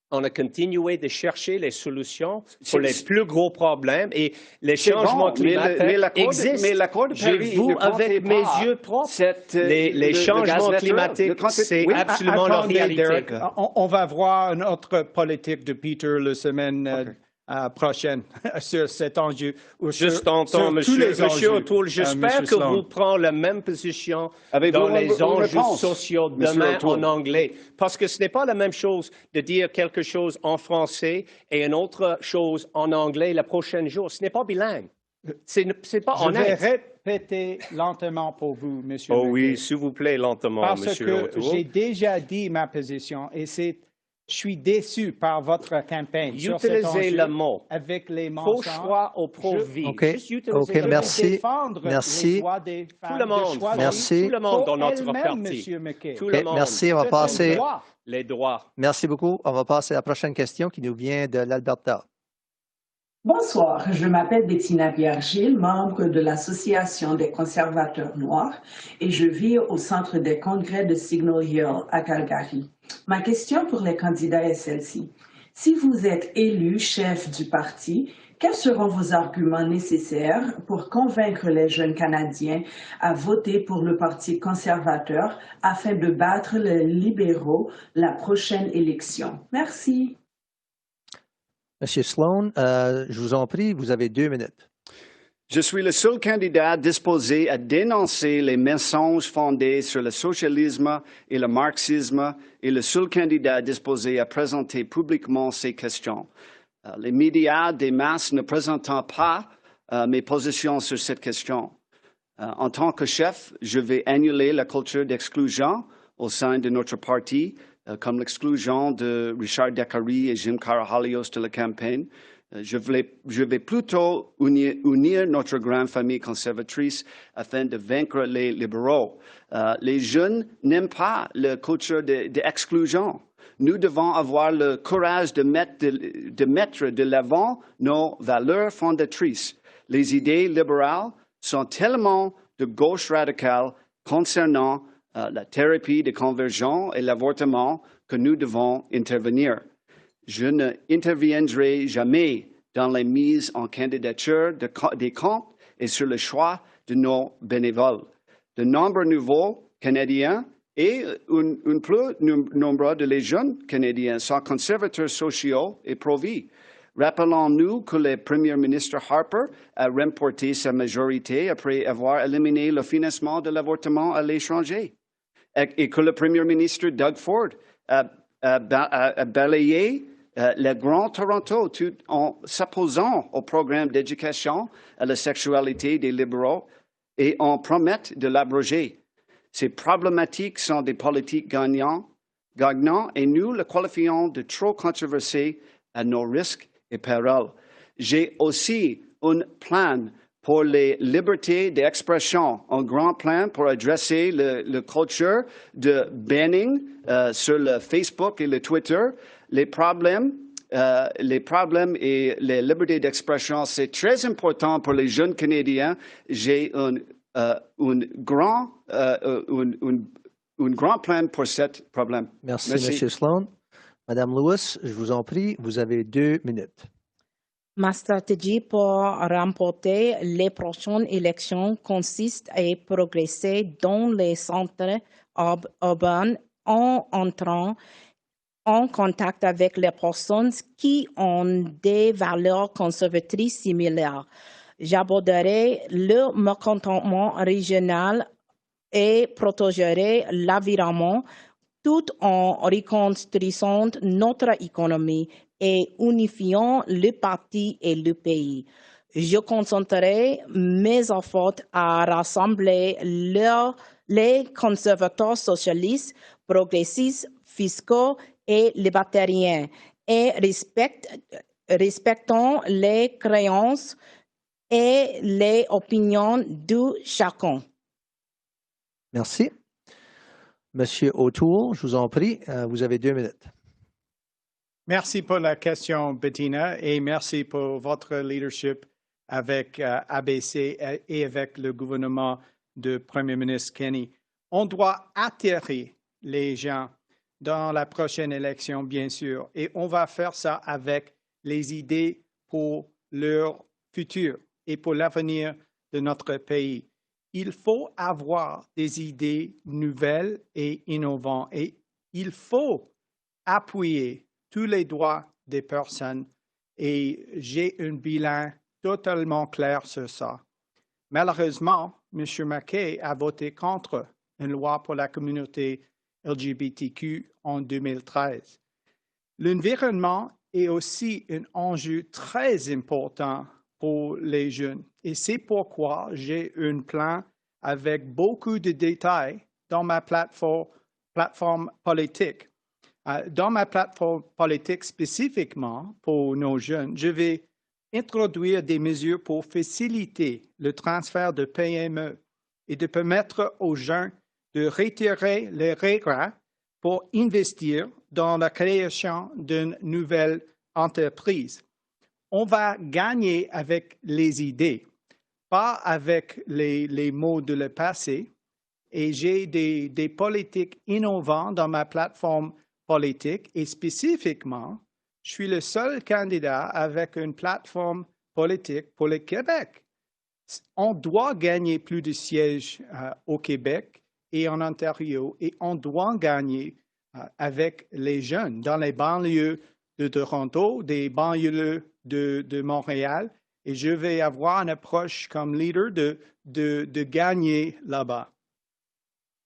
On a continué de chercher les solutions pour les plus gros problèmes et les changements climatiques existent. Mais l'accord de Paris, vous, avec mes yeux propres, les changements climatiques, c'est absolument la réalité. Derek, on va voir une autre politique de Peter la semaine prochaine sur cet enjeu. Juste en temps, Monsieur O'Toole, j'espère que vous prenez la même position dans les enjeux sociaux demain en anglais. Parce que ce n'est pas la même chose de dire quelque chose en français et une autre chose en anglais le prochain jour. Ce n'est pas bilingue. C'est pas honnête. Je vais répéter lentement pour vous, Monsieur. Oh oui, s'il vous plaît, lentement, Monsieur O'Toole. Parce que j'ai déjà dit ma position et je suis déçu par votre campagne. Utilisez le mot. Avec les mensonges. Pro-choix ou pro-vie. OK, merci. Merci. Tout le monde. Merci. Tout le monde dans notre parti. Tout le monde. Merci, on va passer. Les droits. Merci beaucoup. On va passer à la prochaine question qui nous vient de l'Alberta. Bonsoir, je m'appelle Bettina Viergil, membre de l'Association des conservateurs noirs et je vis au centre des congrès de Signal Hill à Calgary. Ma question pour les candidats est celle-ci. Si vous êtes élu chef du parti, quels seront vos arguments nécessaires pour convaincre les jeunes Canadiens à voter pour le Parti conservateur afin de battre les libéraux la prochaine élection? Merci. Monsieur Sloan, je vous en prie, vous avez 2 minutes. Je suis le seul candidat disposé à dénoncer les mensonges fondés sur le socialisme et le marxisme et le seul candidat disposé à présenter publiquement ces questions. Les médias des masses ne présentent pas mes positions sur cette question. En tant que chef, je vais annuler la culture d'exclusion au sein de notre parti, comme l'exclusion de Richard Décarie et Jim Karahalios de la campagne. Je vais plutôt unir notre grande famille conservatrice afin de vaincre les libéraux. Les jeunes n'aiment pas la culture d'exclusion. Nous devons avoir le courage de mettre de l'avant nos valeurs fondatrices. Les idées libérales sont tellement de gauche radicale concernant la thérapie de conversion et l'avortement que nous devons intervenir. Je n'interviendrai jamais dans les mises en candidature des comptes et sur le choix de nos bénévoles. De nombreux nouveaux Canadiens et un plus nombre de les jeunes Canadiens sont conservateurs sociaux et pro-vie. Rappelons-nous que le premier ministre Harper a remporté sa majorité après avoir éliminé le financement de l'avortement à l'étranger et que le premier ministre Doug Ford a balayé le Grand Toronto tout en s'opposant au programme d'éducation à la sexualité des libéraux et en promettant de l'abroger. Ces problématiques sont des politiques gagnants et nous le qualifions de trop controversé à nos risques et périls. J'ai aussi un plan pour les libertés d'expression, un grand plan pour adresser le culture de banning sur le Facebook et le Twitter. Les problèmes et les libertés d'expression, c'est très important pour les jeunes Canadiens. J'ai un grand plan pour ce problème. Merci. M. Sloan. Madame Lewis, je vous en prie, vous avez 2 minutes. Ma stratégie pour remporter les prochaines élections consiste à progresser dans les centres urbains en entrant en contact avec les personnes qui ont des valeurs conservatrices similaires. J'aborderai le mécontentement régional et protégerai l'environnement tout en reconstruisant notre économie et unifiant le parti et le pays. Je concentrerai mes efforts à rassembler les conservateurs socialistes, progressistes, fiscaux et libertariens et respectant les croyances et les opinions de chacun. Merci. Monsieur O'Toole, je vous en prie, vous avez 2 minutes. Merci pour la question, Bettina, et merci pour votre leadership avec ABC et avec le gouvernement du Premier ministre Kenney. On doit attirer les gens dans la prochaine élection, bien sûr, et on va faire ça avec les idées pour leur futur et pour l'avenir de notre pays. Il faut avoir des idées nouvelles et innovantes et il faut appuyer tous les droits des personnes et j'ai un bilan totalement clair sur ça. Malheureusement, M. McKay a voté contre une loi pour la communauté LGBTQ en 2013. L'environnement est aussi un enjeu très important pour les jeunes et c'est pourquoi j'ai un plan avec beaucoup de détails dans ma plateforme politique. Dans ma plateforme politique spécifiquement pour nos jeunes, je vais introduire des mesures pour faciliter le transfert de PME et de permettre aux jeunes de retirer les règles pour investir dans la création d'une nouvelle entreprise. On va gagner avec les idées, pas avec les mots de le passé. Et j'ai des politiques innovantes dans ma plateforme politique et spécifiquement, je suis le seul candidat avec une plateforme politique pour le Québec. On doit gagner plus de sièges au Québec et en Ontario et on doit gagner avec les jeunes dans les banlieues de Toronto, des banlieues de Montréal et je vais avoir une approche comme leader de gagner là-bas.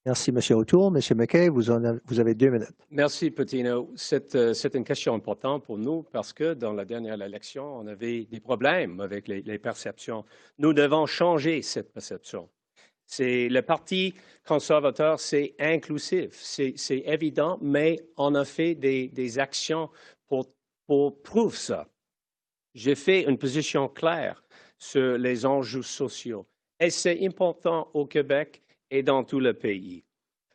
Merci, M. O'Toole. M. McKay, vous avez 2 minutes. Merci, Patino. C'est une question importante pour nous parce que dans la dernière élection, on avait des problèmes avec les perceptions. Nous devons changer cette perception. Le Parti conservateur, c'est inclusif, c'est évident, mais on a fait des actions pour prouver ça. J'ai fait une position claire sur les enjeux sociaux. Et c'est important au Québec et dans tout le pays.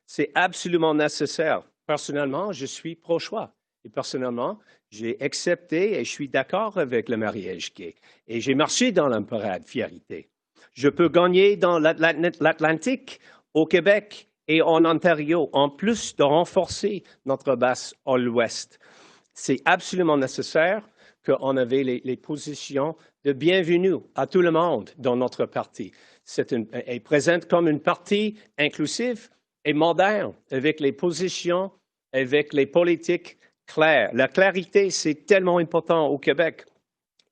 C'est absolument nécessaire. Personnellement, je suis pro-choix. Et personnellement, j'ai accepté et je suis d'accord avec le mariage gay. Et j'ai marché dans la parade fierté. Je peux gagner dans l'Atlantique, au Québec et en Ontario, en plus de renforcer notre base à l'Ouest. C'est absolument nécessaire qu'on ait les positions de bienvenue à tout le monde dans notre parti. Elle présente comme une partie inclusive et moderne, avec les positions, avec les politiques claires. La clarité, c'est tellement important au Québec.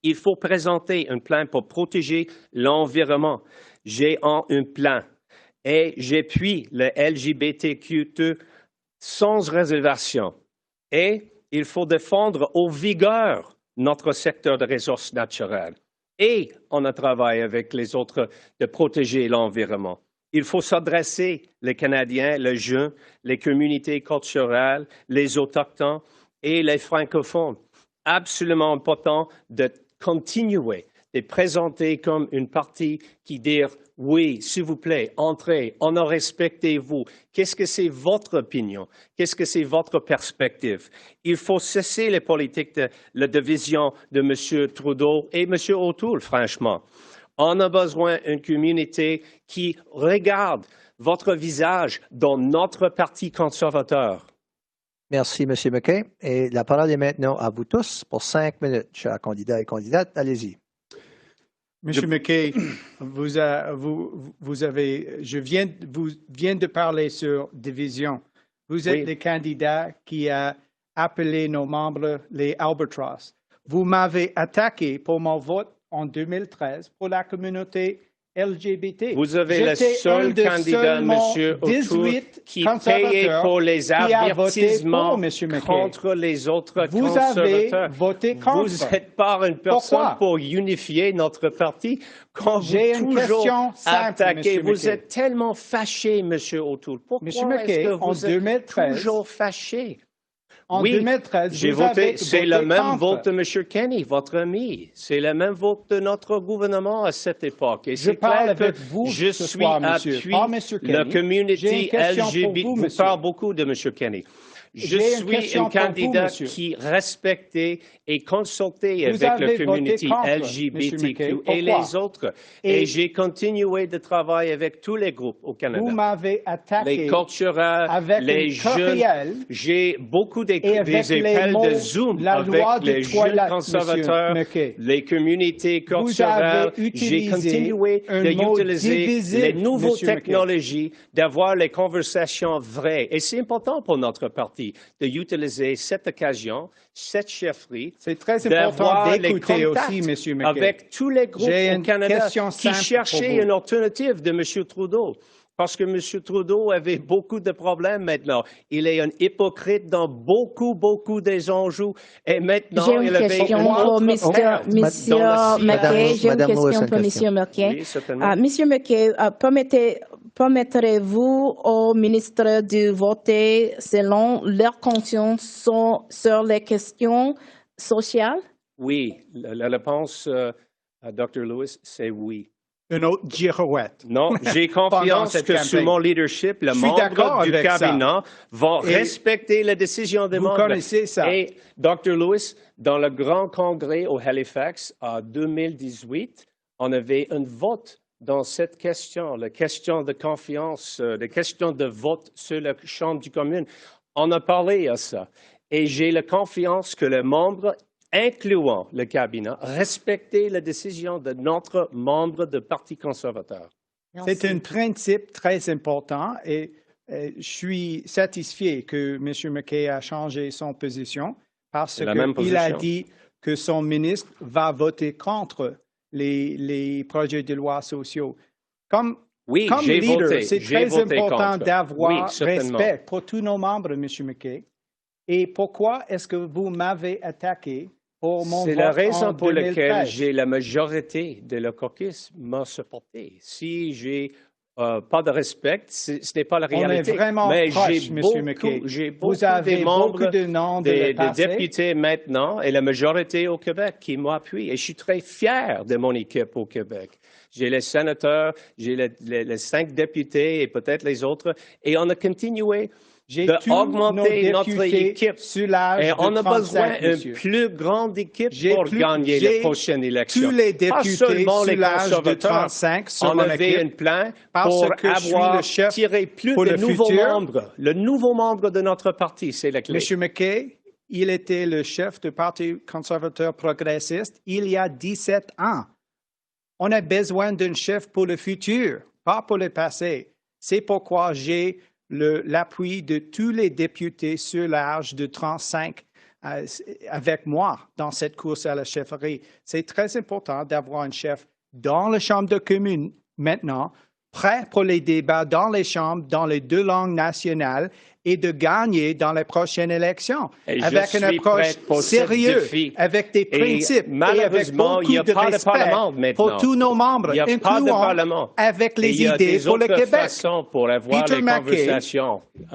Il faut présenter un plan pour protéger l'environnement. J'ai un plan et j'appuie le LGBTQ2 sans réservation. Et il faut défendre au vigueur notre secteur de ressources naturelles. Et on a travaillé avec les autres de protéger l'environnement. Il faut s'adresser les Canadiens, les jeunes, les communautés culturelles, les autochtones et les francophones. Absolument important de continuer de présenter comme une partie qui dit « Oui, s'il vous plaît, entrez, on a respecté vous. Qu'est-ce que c'est votre opinion? Qu'est-ce que c'est votre perspective? » Il faut cesser les politiques de la division de M. Trudeau et M. O'Toole, franchement. On a besoin d'une communauté qui regarde votre visage dans notre parti conservateur. Merci, M. McKay. Et la parole est maintenant à vous tous pour 5 minutes, chers candidats et candidates. Allez-y. Monsieur McKay, je viens de parler sur division. Vous êtes le candidat qui a appelé nos membres les albatros. Vous m'avez attaqué pour mon vote en 2013 pour la communauté LGBT. Vous avez le seul candidat, M. O'Toole, qui payait pour les avertissements contre les autres conservateurs. Vous avez voté contre. Vous n'êtes pas une personne pour unifier notre parti quand vous toujours attaquez. Vous êtes tellement fâché, M. O'Toole. Pourquoi est-ce que vous êtes toujours fâché? En 2013, j'ai voté. C'est le même vote de M. Kenney, votre ami. C'est le même vote de notre gouvernement à cette époque. Et c'est clair que je suis appuyé la communauté LGBT. Vous parlez beaucoup de M. Kenney. Je suis un candidat qui respectait et consultait avec la communauté LGBTQ et les autres. Et j'ai continué de travailler avec tous les groupes au Canada. Vous m'avez attaqué les culturels, les jeunes. J'ai beaucoup des appels de Zoom avec les jeunes conservateurs, les communautés culturelles. J'ai continué d'utiliser les nouvelles technologies, d'avoir les conversations vraies. Et c'est important pour notre parti d'utiliser cette occasion, cette chefferie, c'est très important d'écouter aussi, M. McKay, avec tous les groupes au Canada qui cherchaient une alternative de M. Trudeau. Parce que M. Trudeau avait beaucoup de problèmes maintenant. Il est un hypocrite dans beaucoup des enjeux. Et maintenant, il avait question pour M. McKay. J'ai une question pour M. McKay. M. McKay, permettrez-vous au ministre de voter selon leur conscience sur les questions sociales? Oui. La réponse à Dr. Lewis, c'est oui. Une autre girouette. Non, j'ai confiance que sous mon leadership, le membre du cabinet vont respecter la décision des membres. Vous connaissez ça. Et Dr. Lewis, dans le grand congrès au Halifax en 2018, on avait un vote dans cette question, la question de confiance, la question de vote sur la Chambre du commune. On a parlé à ça. Et j'ai la confiance que les membres, incluant le cabinet, respecter la décision de notre membre du Parti conservateur. C'est un principe très important et je suis satisfait que M. McKay a changé son position parce qu'il a dit que son ministre va voter contre les projets de loi sociaux. Comme leader, c'est très important d'avoir respect pour tous nos membres, M. McKay. Et pourquoi est-ce que vous m'avez attaqué? C'est la raison pour laquelle j'ai la majorité de le caucus m'a supporté. Si j'ai pas de respect, ce n'est pas la réalité. On est vraiment mais proche, M. McKay. J'ai beaucoup Vous avez de membres, beaucoup de noms des passé. députés maintenant et la majorité au Québec qui m'appuient. Et je suis très fier de mon équipe au Québec. J'ai les sénateurs, j'ai les 5 députés et peut-être les autres. Et on a continué d'augmenter notre équipe. Et on a besoin d'une plus grande équipe pour gagner les prochaines élections. Tous les députés pas seulement les l'âge de conservateurs. 35 sur on mon avait équipe un plan parce pour que je suis avoir le chef tiré plus pour de le nouveaux futur. membres. Le nouveau membre de notre parti, c'est la clé. M. McKay, il était le chef du Parti conservateur progressiste il y a 17 ans. On a besoin d'un chef pour le futur, pas pour le passé. C'est pourquoi j'ai l'appui de tous les députés sur l'âge de 35 avec moi dans cette course à la chefferie. C'est très important d'avoir un chef dans la Chambre de communes maintenant, prêt pour les débats dans les chambres, dans les 2 langues nationales et de gagner dans les prochaines élections avec une approche sérieuse, avec des principes et avec beaucoup de respect pour tous nos membres, incluant avec les idées pour le Québec. Peter McKay,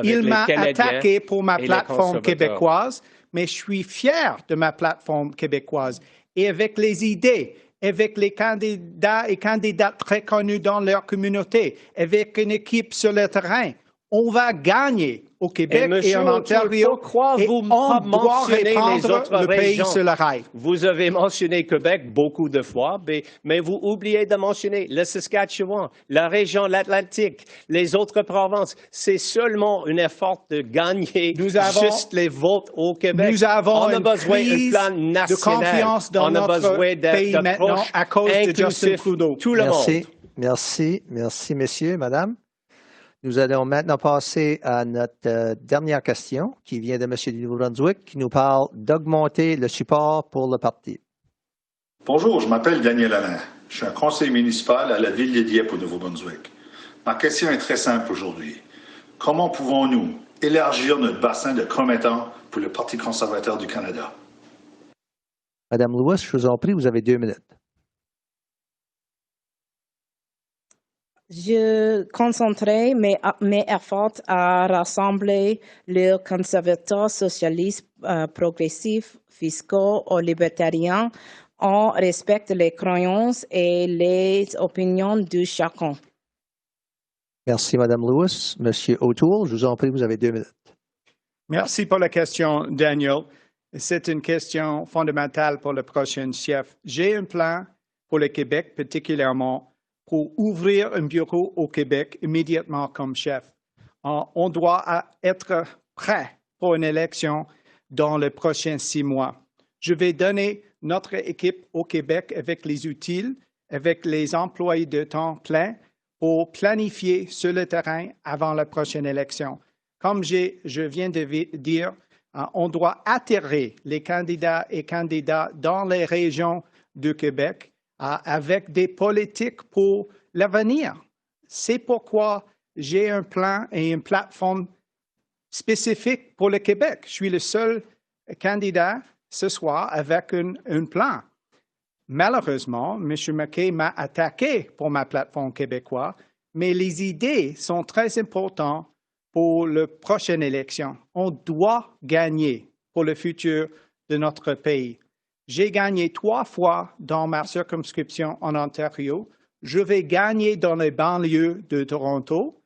il m'a attaqué pour ma plateforme québécoise, mais je suis fier de ma plateforme québécoise et avec les idées, avec les candidats et candidates très connus dans leur communauté, avec une équipe sur le terrain. On va gagner au Québec et en Ontario et on doit reprendre le pays sur le rail. Vous avez mentionné Québec beaucoup de fois, mais vous oubliez de mentionner le Saskatchewan, la région de l'Atlantique, les autres provinces. C'est seulement un effort de gagner juste les votes au Québec. Nous avons on a besoin d'un plan national. De confiance dans notre pays maintenant à cause de Justin Trudeau. Tout le monde. Merci, messieurs, madame. Nous allons maintenant passer à notre dernière question qui vient de M. du Nouveau-Brunswick qui nous parle d'augmenter le support pour le parti. Bonjour, je m'appelle Daniel Alain. Je suis un conseiller municipal à la ville de Dieppe au Nouveau-Brunswick. Ma question est très simple aujourd'hui. Comment pouvons-nous élargir notre bassin de commettants pour le Parti conservateur du Canada? Madame Lewis, je vous en prie, vous avez 2 minutes. Je concentrerai mes efforts à rassembler les conservateurs socialistes progressifs, fiscaux ou libertariens. On respecte les croyances et les opinions de chacun. Merci, Mme Lewis. Monsieur O'Toole, je vous en prie, vous avez 2 minutes. Merci pour la question, Daniel. C'est une question fondamentale pour le prochain chef. J'ai un plan pour le Québec, particulièrement pour ouvrir un bureau au Québec immédiatement comme chef. On doit être prêt pour une élection dans les prochains 6 mois. Je vais donner notre équipe au Québec avec les outils, avec les employés de temps plein pour planifier sur le terrain avant la prochaine élection. Comme je viens de dire, on doit attirer les candidats et candidates dans les régions du Québec avec des politiques pour l'avenir. C'est pourquoi j'ai un plan et une plateforme spécifique pour le Québec. Je suis le seul candidat ce soir avec un plan. Malheureusement, M. McKay m'a attaqué pour ma plateforme québécoise, mais les idées sont très importantes pour la prochaine élection. On doit gagner pour le futur de notre pays. J'ai gagné 3 fois dans ma circonscription en Ontario. Je vais gagner dans les banlieues de Toronto.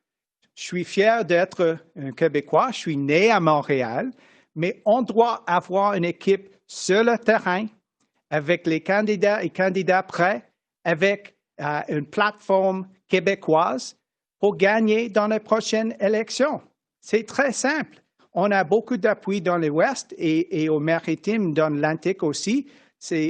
Je suis fier d'être un Québécois. Je suis né à Montréal. Mais on doit avoir une équipe sur le terrain avec les candidats et candidats prêts, avec une plateforme québécoise pour gagner dans les prochaines élections. C'est très simple. On a beaucoup d'appui dans l'Ouest et au Maritime, dans l'Atlantique aussi.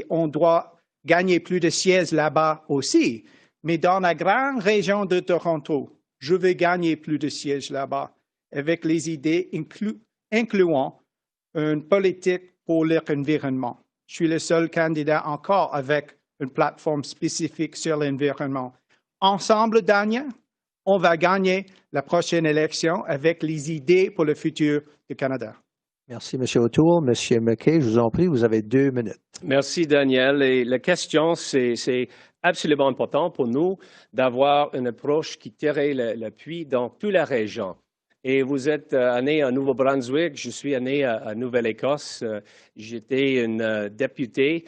On doit gagner plus de sièges là-bas aussi. Mais dans la grande région de Toronto, je vais gagner plus de sièges là-bas avec les idées incluant une politique pour l'environnement. Je suis le seul candidat encore avec une plateforme spécifique sur l'environnement. Ensemble, Daniel, on va gagner la prochaine élection avec les idées pour le futur du Canada. Merci, M. O'Toole. M. McKay, je vous en prie, vous avez 2 minutes. Merci, Daniel. Et la question, c'est absolument important pour nous d'avoir une approche qui tirait l'appui dans toute la région. Et vous êtes né à Nouveau-Brunswick, je suis né à Nouvelle-Écosse. J'étais une députée,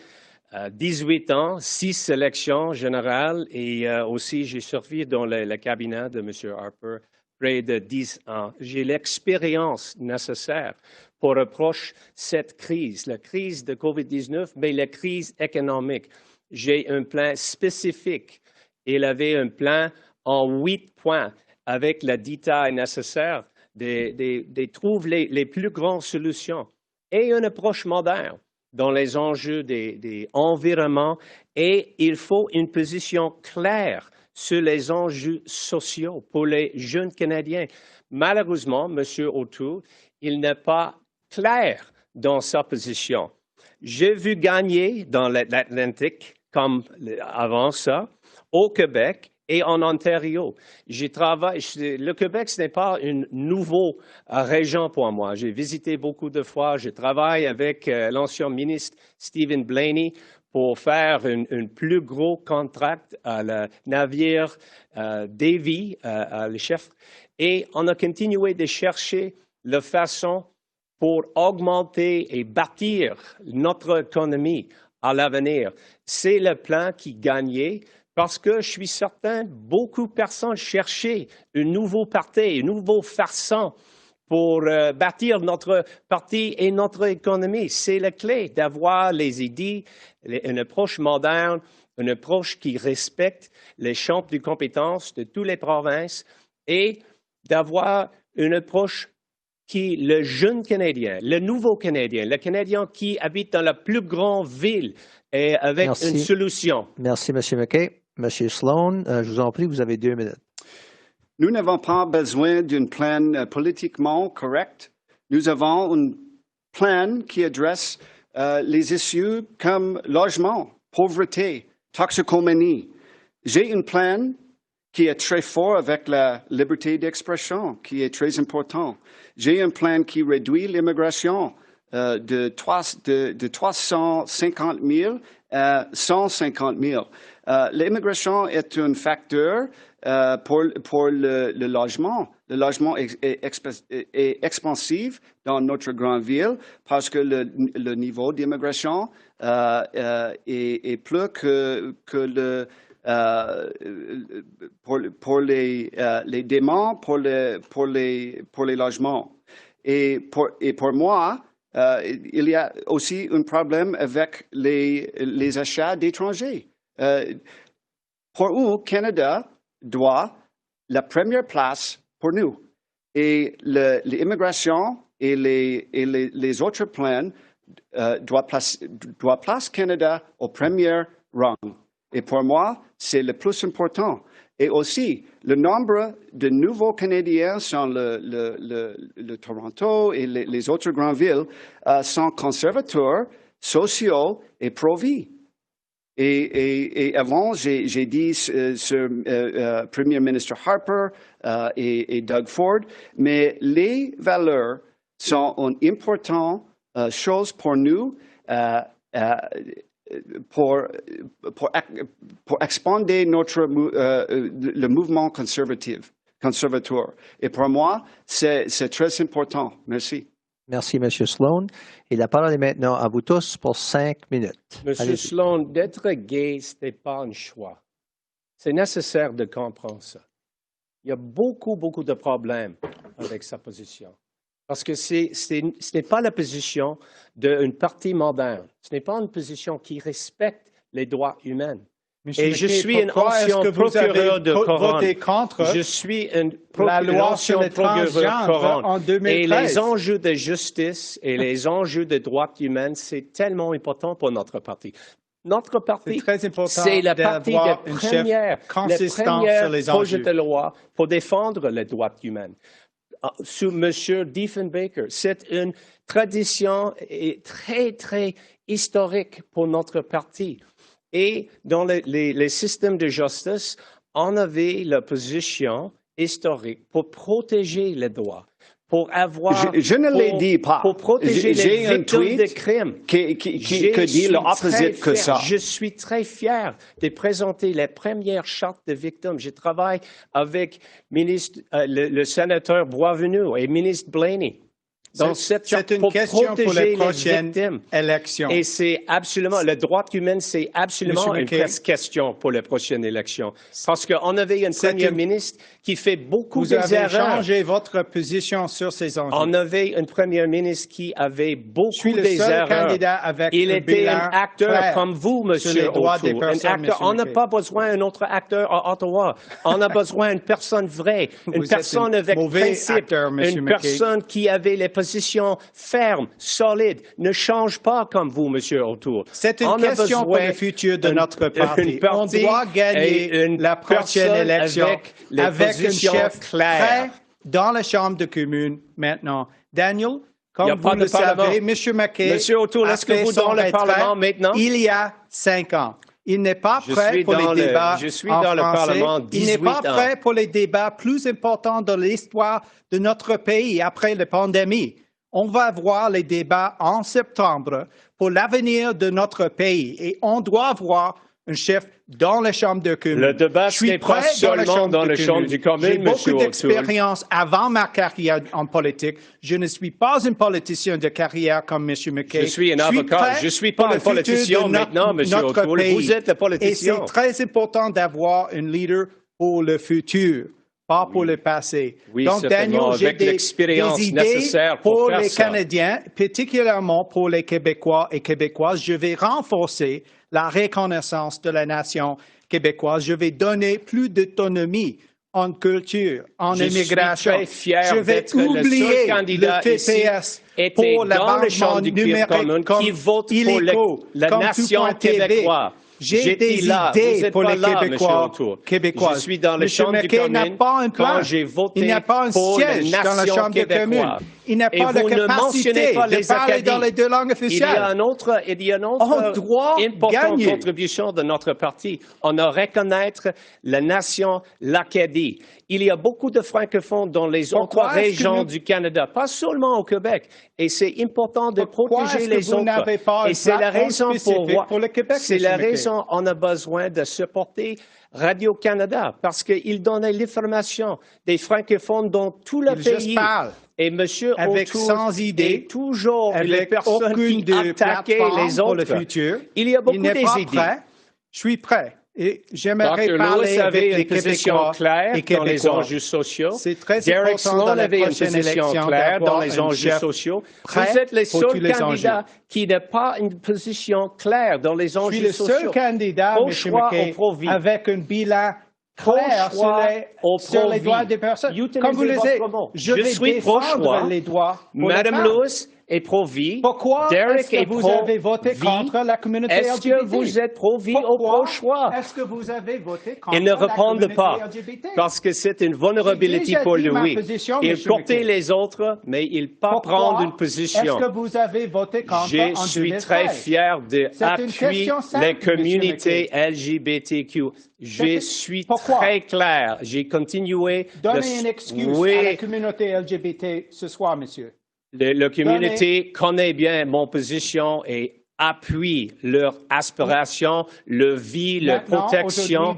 18 ans, 6 sélections générales et aussi j'ai servi dans le cabinet de M. Harper près de 10 ans. J'ai l'expérience nécessaire pour approcher cette crise, la crise de COVID-19, mais la crise économique. J'ai un plan spécifique. Il avait un plan en 8 points avec la détail nécessaire de trouver les plus grandes solutions et une approche moderne dans les enjeux des environnements et il faut une position claire sur les enjeux sociaux pour les jeunes Canadiens. Malheureusement, M. O'Toole, il n'est pas clair dans sa position. J'ai vu gagner dans l'Atlantique, comme avant ça, au Québec et en Ontario. Le Québec, ce n'est pas une nouvelle région pour moi. J'ai visité beaucoup de fois. Je travaille avec l'ancien ministre Stephen Blaney pour faire un plus gros contrat à le navire Davy, à le chef. Et on a continué de chercher la façon pour augmenter et bâtir notre économie à l'avenir. C'est le plan qui gagnait. Parce que je suis certain, beaucoup de personnes cherchaient un nouveau parti, une nouvelle façon pour bâtir notre parti et notre économie. C'est la clé d'avoir les idées, une approche moderne, une approche qui respecte les champs de compétences de toutes les provinces et d'avoir une approche qui, le jeune Canadien, le nouveau Canadien, le Canadien qui habite dans la plus grande ville et avec une solution. Merci, M. McKay. M. Sloan, je vous en prie, vous avez 2 minutes. Nous n'avons pas besoin d'un plan politiquement correct. Nous avons un plan qui adresse les issues comme logement, pauvreté, toxicomanie. J'ai un plan qui est très fort avec la liberté d'expression, qui est très important. J'ai un plan qui réduit l'immigration de 350 000 à 150 000. L'immigration est un facteur pour le logement. Le logement est expansif dans notre grande ville parce que le niveau d'immigration est plus que le pour les demandes pour les logements. Et pour moi, il y a aussi un problème avec les achats d'étrangers. Pour nous, Canada doit la première place pour nous. Et l'immigration et les autres plans doivent placer Canada au premier rang. Et pour moi, c'est le plus important. Et aussi, le nombre de nouveaux Canadiens sur le Toronto et les autres grandes villes sont conservateurs, sociaux et pro-vie. Et avant, j'ai dit sur Premier ministre Harper et Doug Ford, mais les valeurs sont une importante chose pour nous pour expander le mouvement conservateur. Et pour moi, c'est très important. Merci. Merci, M. Sloan. Et la parole est maintenant à vous tous pour 5 minutes. M. Sloan, d'être gay, ce n'est pas un choix. C'est nécessaire de comprendre ça. Il y a beaucoup de problèmes avec sa position. Parce que ce n'est pas la position d'une partie moderne. Ce n'est pas une position qui respecte les droits humains. Et je suis un ancien procureur de Couronne. Je suis un ancien procureur de Couronne. En 2013. Et les enjeux de justice et les enjeux de droits humains, c'est tellement important pour notre parti. Notre parti, c'est la partie de première projet de loi pour défendre les droits humains. Sous M. Diefenbaker, c'est une tradition très historique pour notre parti. Et dans les systèmes de justice, on avait la position historique pour protéger les droits, pour avoir... Je ne l'ai dit pas. Pour protéger les victimes de crimes. Qui dit l'opposite que ça. Je suis très fier de présenter la première charte de victimes. Je travaille avec le sénateur Boisvenu et le ministre Blaney. C'est une question pour les prochaines élections. Et c'est absolument, le droit humain, c'est absolument une question pour les prochaines élections. Parce qu'on avait une première ministre qui fait beaucoup d'erreurs. Vous avez changé votre position sur ces enjeux. On avait une première ministre qui avait beaucoup d'erreurs. Je suis le seul candidat avec Il était un acteur comme vous, Monsieur O'Toole. On n'a pas besoin d'un autre acteur à Ottawa. On a besoin d'une personne vraie, une personne avec principe, une personne qui avait les positions fermes, solides, ne change pas comme vous, M. O'Toole. C'est une question pour le futur de notre parti. On doit gagner la prochaine élection avec un chef prêt dans la Chambre de communes maintenant. Daniel, comme vous le savez, M. McKay M. O'Toole, est-ce que vous êtes dans le Parlement maintenant? Il y a 5 ans. Il n'est pas prêt pour les débats en français. Il n'est pas prêt pour les débats plus importants de l'histoire de notre pays après la pandémie. On va voir les débats en septembre pour l'avenir de notre pays et on doit avoir un chef dans la Chambre de communes. Le débat, ce n'est pas seulement dans la Chambre de communes, J'ai beaucoup d'expérience avant ma carrière en politique. Je ne suis pas un politicien de carrière comme M. McKay. Je suis un avocat. Je ne suis pas un politicien maintenant, M. O'Toole. Vous êtes le politicien. Et c'est très important d'avoir un leader pour le futur, pas pour le passé. Oui, donc, Daniel, j'ai des idées pour les Canadiens, particulièrement pour les Québécois et Québécoises. Je vais renforcer la reconnaissance de la nation québécoise. Je vais donner plus d'autonomie en culture, en immigration. Je vais oublier le TPS pour l'avancement numérique qui vote pour la nation québécoise. J'ai des idées pour les Québécois. Je suis dans la Chambre des communes quand j'ai voté il n'y a pas un siège dans la Chambre des communes. Il n'a pas la capacité de parler dans les deux langues officielles. Il y a une autre importante contribution de notre parti. On a reconnaître la nation l'Acadie. Il y a beaucoup de francophones dans les autres régions du Canada, pas seulement au Québec. Et c'est important de protéger les autres. Et c'est la raison pour le Québec. C'est la raison on a besoin de supporter Radio-Canada parce qu'il donne l'information des francophones dans tout le pays. Et M. O'Toole est toujours les personnes qui attaquent les autres. Pour le futur. Il y a beaucoup d'idées. Je suis prêt. Et j'aimerais parler avec les Québécois et Québécois. Dans les enjeux sociaux. C'est très Derek important Sloan dans la avait une prochaine position élection claire dans les d'avoir un enjeux chef sociaux. prêt Vous êtes les pour seuls tous les candidats enjeux. qui n'ont pas une position claire dans les enjeux sociaux. Je suis le seul candidat, M. McKay, avec un bilan clair sur les droits des personnes. Comme vous le savez, je vais défendre les droits pour Madame les femmes. Lewis est pro-vie. Pourquoi Derek est-ce que vous avez voté contre la communauté LGBT? Est-ce que vous êtes pro-vie ou pro-choix? Est-ce que vous avez voté contre Il ne la répondent communauté pas LGBT? parce que c'est une vulnérabilité pour lui. Il portait les autres, mais il ne pas prendre une position. Est-ce que vous avez voté contre en 2013? Je suis très fier d'appuyer les communautés LGBTQ. Je suis très clair. J'ai continué. Donnez une excuse à la communauté LGBT ce soir, monsieur. La communauté connaît bien mon position et appuie leur aspiration, leur vie, leur protection.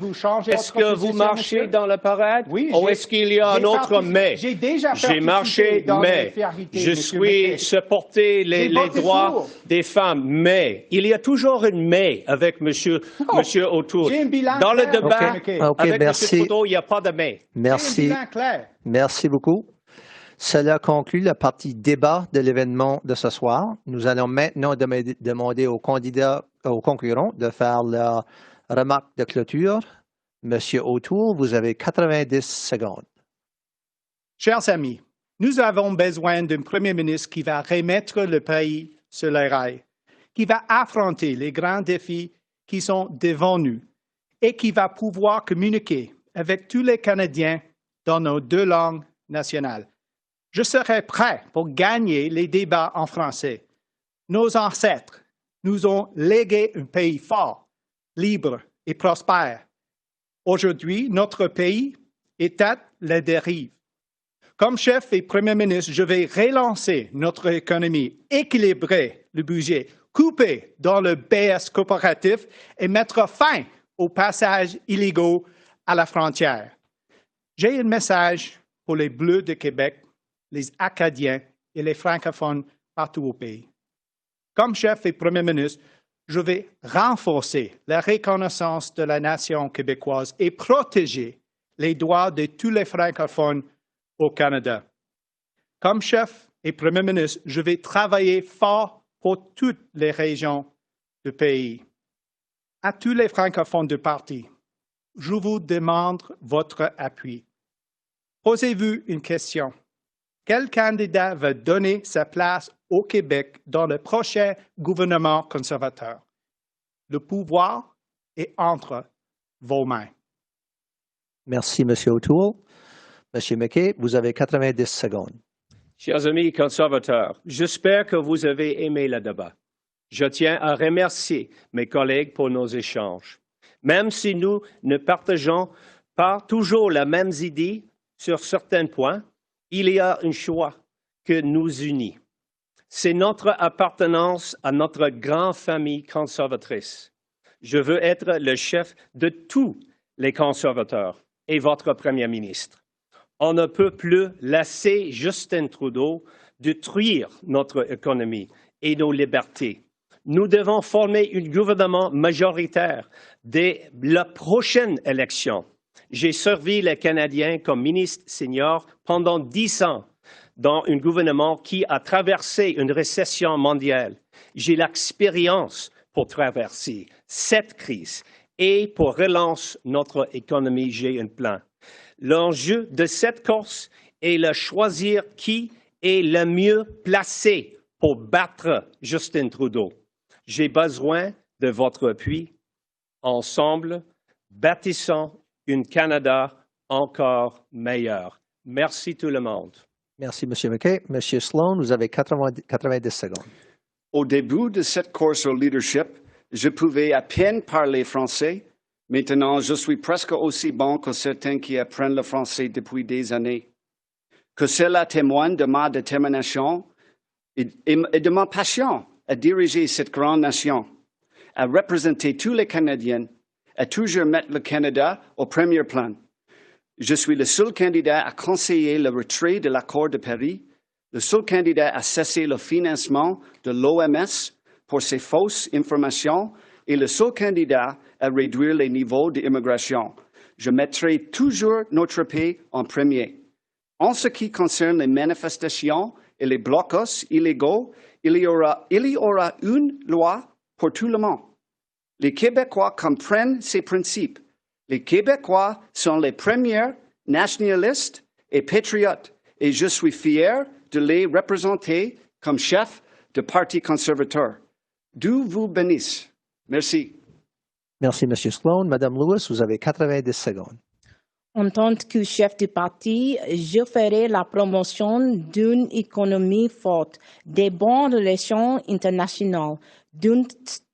Est-ce que vous marchez dans la parade? Oui. Ou est-ce qu'il y a un autre mais? J'ai marché, mais je suis supporté les droits des femmes, mais il y a toujours une mais avec Monsieur O'Toole. Dans le débat avec M. Trudeau, il n'y a pas de mais. Merci. Merci beaucoup. Cela conclut la partie débat de l'événement de ce soir. Nous allons maintenant demander aux concurrents de faire leur remarque de clôture. Monsieur O'Toole, vous avez 90 secondes. Chers amis, nous avons besoin d'un premier ministre qui va remettre le pays sur les rails, qui va affronter les grands défis qui sont devant nous et qui va pouvoir communiquer avec tous les Canadiens dans nos deux langues nationales. Je serai prêt pour gagner les débats en français. Nos ancêtres nous ont légué un pays fort, libre et prospère. Aujourd'hui, notre pays est à la dérive. Comme chef et Premier ministre, je vais relancer notre économie, équilibrer le budget, couper dans le BS coopératif et mettre fin aux passages illégaux à la frontière. J'ai un message pour les Bleus de Québec, les Acadiens et les francophones partout au pays. Comme chef et Premier ministre, je vais renforcer la reconnaissance de la nation québécoise et protéger les droits de tous les francophones au Canada. Comme chef et Premier ministre, je vais travailler fort pour toutes les régions du pays. À tous les francophones du parti, je vous demande votre appui. Posez-vous une question. Quel candidat va donner sa place au Québec dans le prochain gouvernement conservateur? Le pouvoir est entre vos mains. Merci, M. O'Toole. M. McKay, vous avez 90 secondes. Chers amis conservateurs, j'espère que vous avez aimé le débat. Je tiens à remercier mes collègues pour nos échanges. Même si nous ne partageons pas toujours les mêmes idées sur certains points, il y a un choix que nous unit. C'est notre appartenance à notre grande famille conservatrice. Je veux être le chef de tous les conservateurs et votre Premier ministre. On ne peut plus laisser Justin Trudeau détruire notre économie et nos libertés. Nous devons former un gouvernement majoritaire dès la prochaine élection. J'ai servi les Canadiens comme ministre senior pendant 10 ans dans un gouvernement qui a traversé une récession mondiale. J'ai l'expérience pour traverser cette crise et pour relancer notre économie, j'ai un plan. L'enjeu de cette course est de choisir qui est le mieux placé pour battre Justin Trudeau. J'ai besoin de votre appui. Ensemble, bâtissons un Canada encore meilleur. Merci tout le monde. Merci, M. McKay. M. Sloan, vous avez 90 secondes. Au début de cette course au leadership, je pouvais à peine parler français. Maintenant, je suis presque aussi bon que certains qui apprennent le français depuis des années. Que cela témoigne de ma détermination et de ma passion à diriger cette grande nation, à représenter tous les Canadiens, à toujours mettre le Canada au premier plan. Je suis le seul candidat à conseiller le retrait de l'accord de Paris, le seul candidat à cesser le financement de l'OMS pour ses fausses informations et le seul candidat à réduire les niveaux d'immigration. Je mettrai toujours notre pays en premier. En ce qui concerne les manifestations et les blocos illégaux, il y aura une loi pour tout le monde. Les Québécois comprennent ces principes. Les Québécois sont les premiers nationalistes et patriotes, et je suis fier de les représenter comme chef du Parti conservateur. Dieu vous bénisse. Merci. Merci, M. Sloan. Mme Lewis, vous avez 90 secondes. En tant que chef du parti, je ferai la promotion d'une économie forte, des bonnes relations internationales, d'une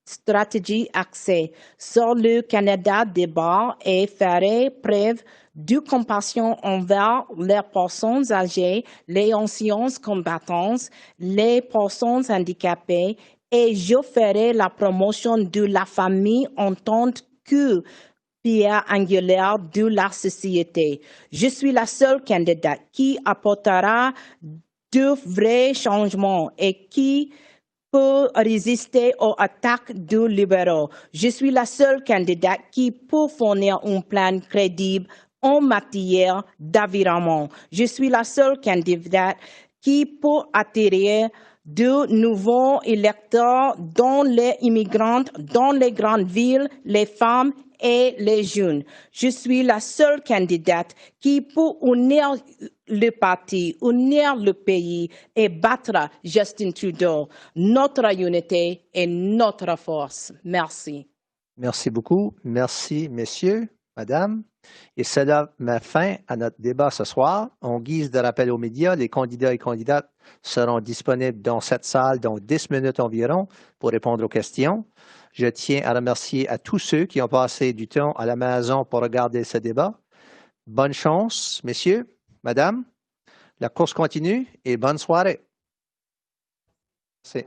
stratégie axée sur le Canada débat et ferai preuve de compassion envers les personnes âgées, les anciens combattants, les personnes handicapées et je ferai la promotion de la famille en tant que pierre angulaire de la société. Je suis la seule candidate qui apportera de vrais changements et qui peut résister aux attaques des libéraux. Je suis la seule candidate qui peut fournir un plan crédible en matière d'environnement. Je suis la seule candidate qui peut attirer de nouveaux électeurs dont les immigrants dans les grandes villes, les femmes et les jeunes. Je suis la seule candidate qui peut unir le parti, unir le pays et battre Justin Trudeau. Notre unité est notre force. Merci. Merci beaucoup. Merci, messieurs, madame. Et cela met fin à notre débat ce soir. En guise de rappel aux médias, les candidats et candidates seront disponibles dans cette salle dans 10 minutes environ pour répondre aux questions. Je tiens à remercier à tous ceux qui ont passé du temps à la maison pour regarder ce débat. Bonne chance, messieurs, madame. La course continue et bonne soirée. Merci.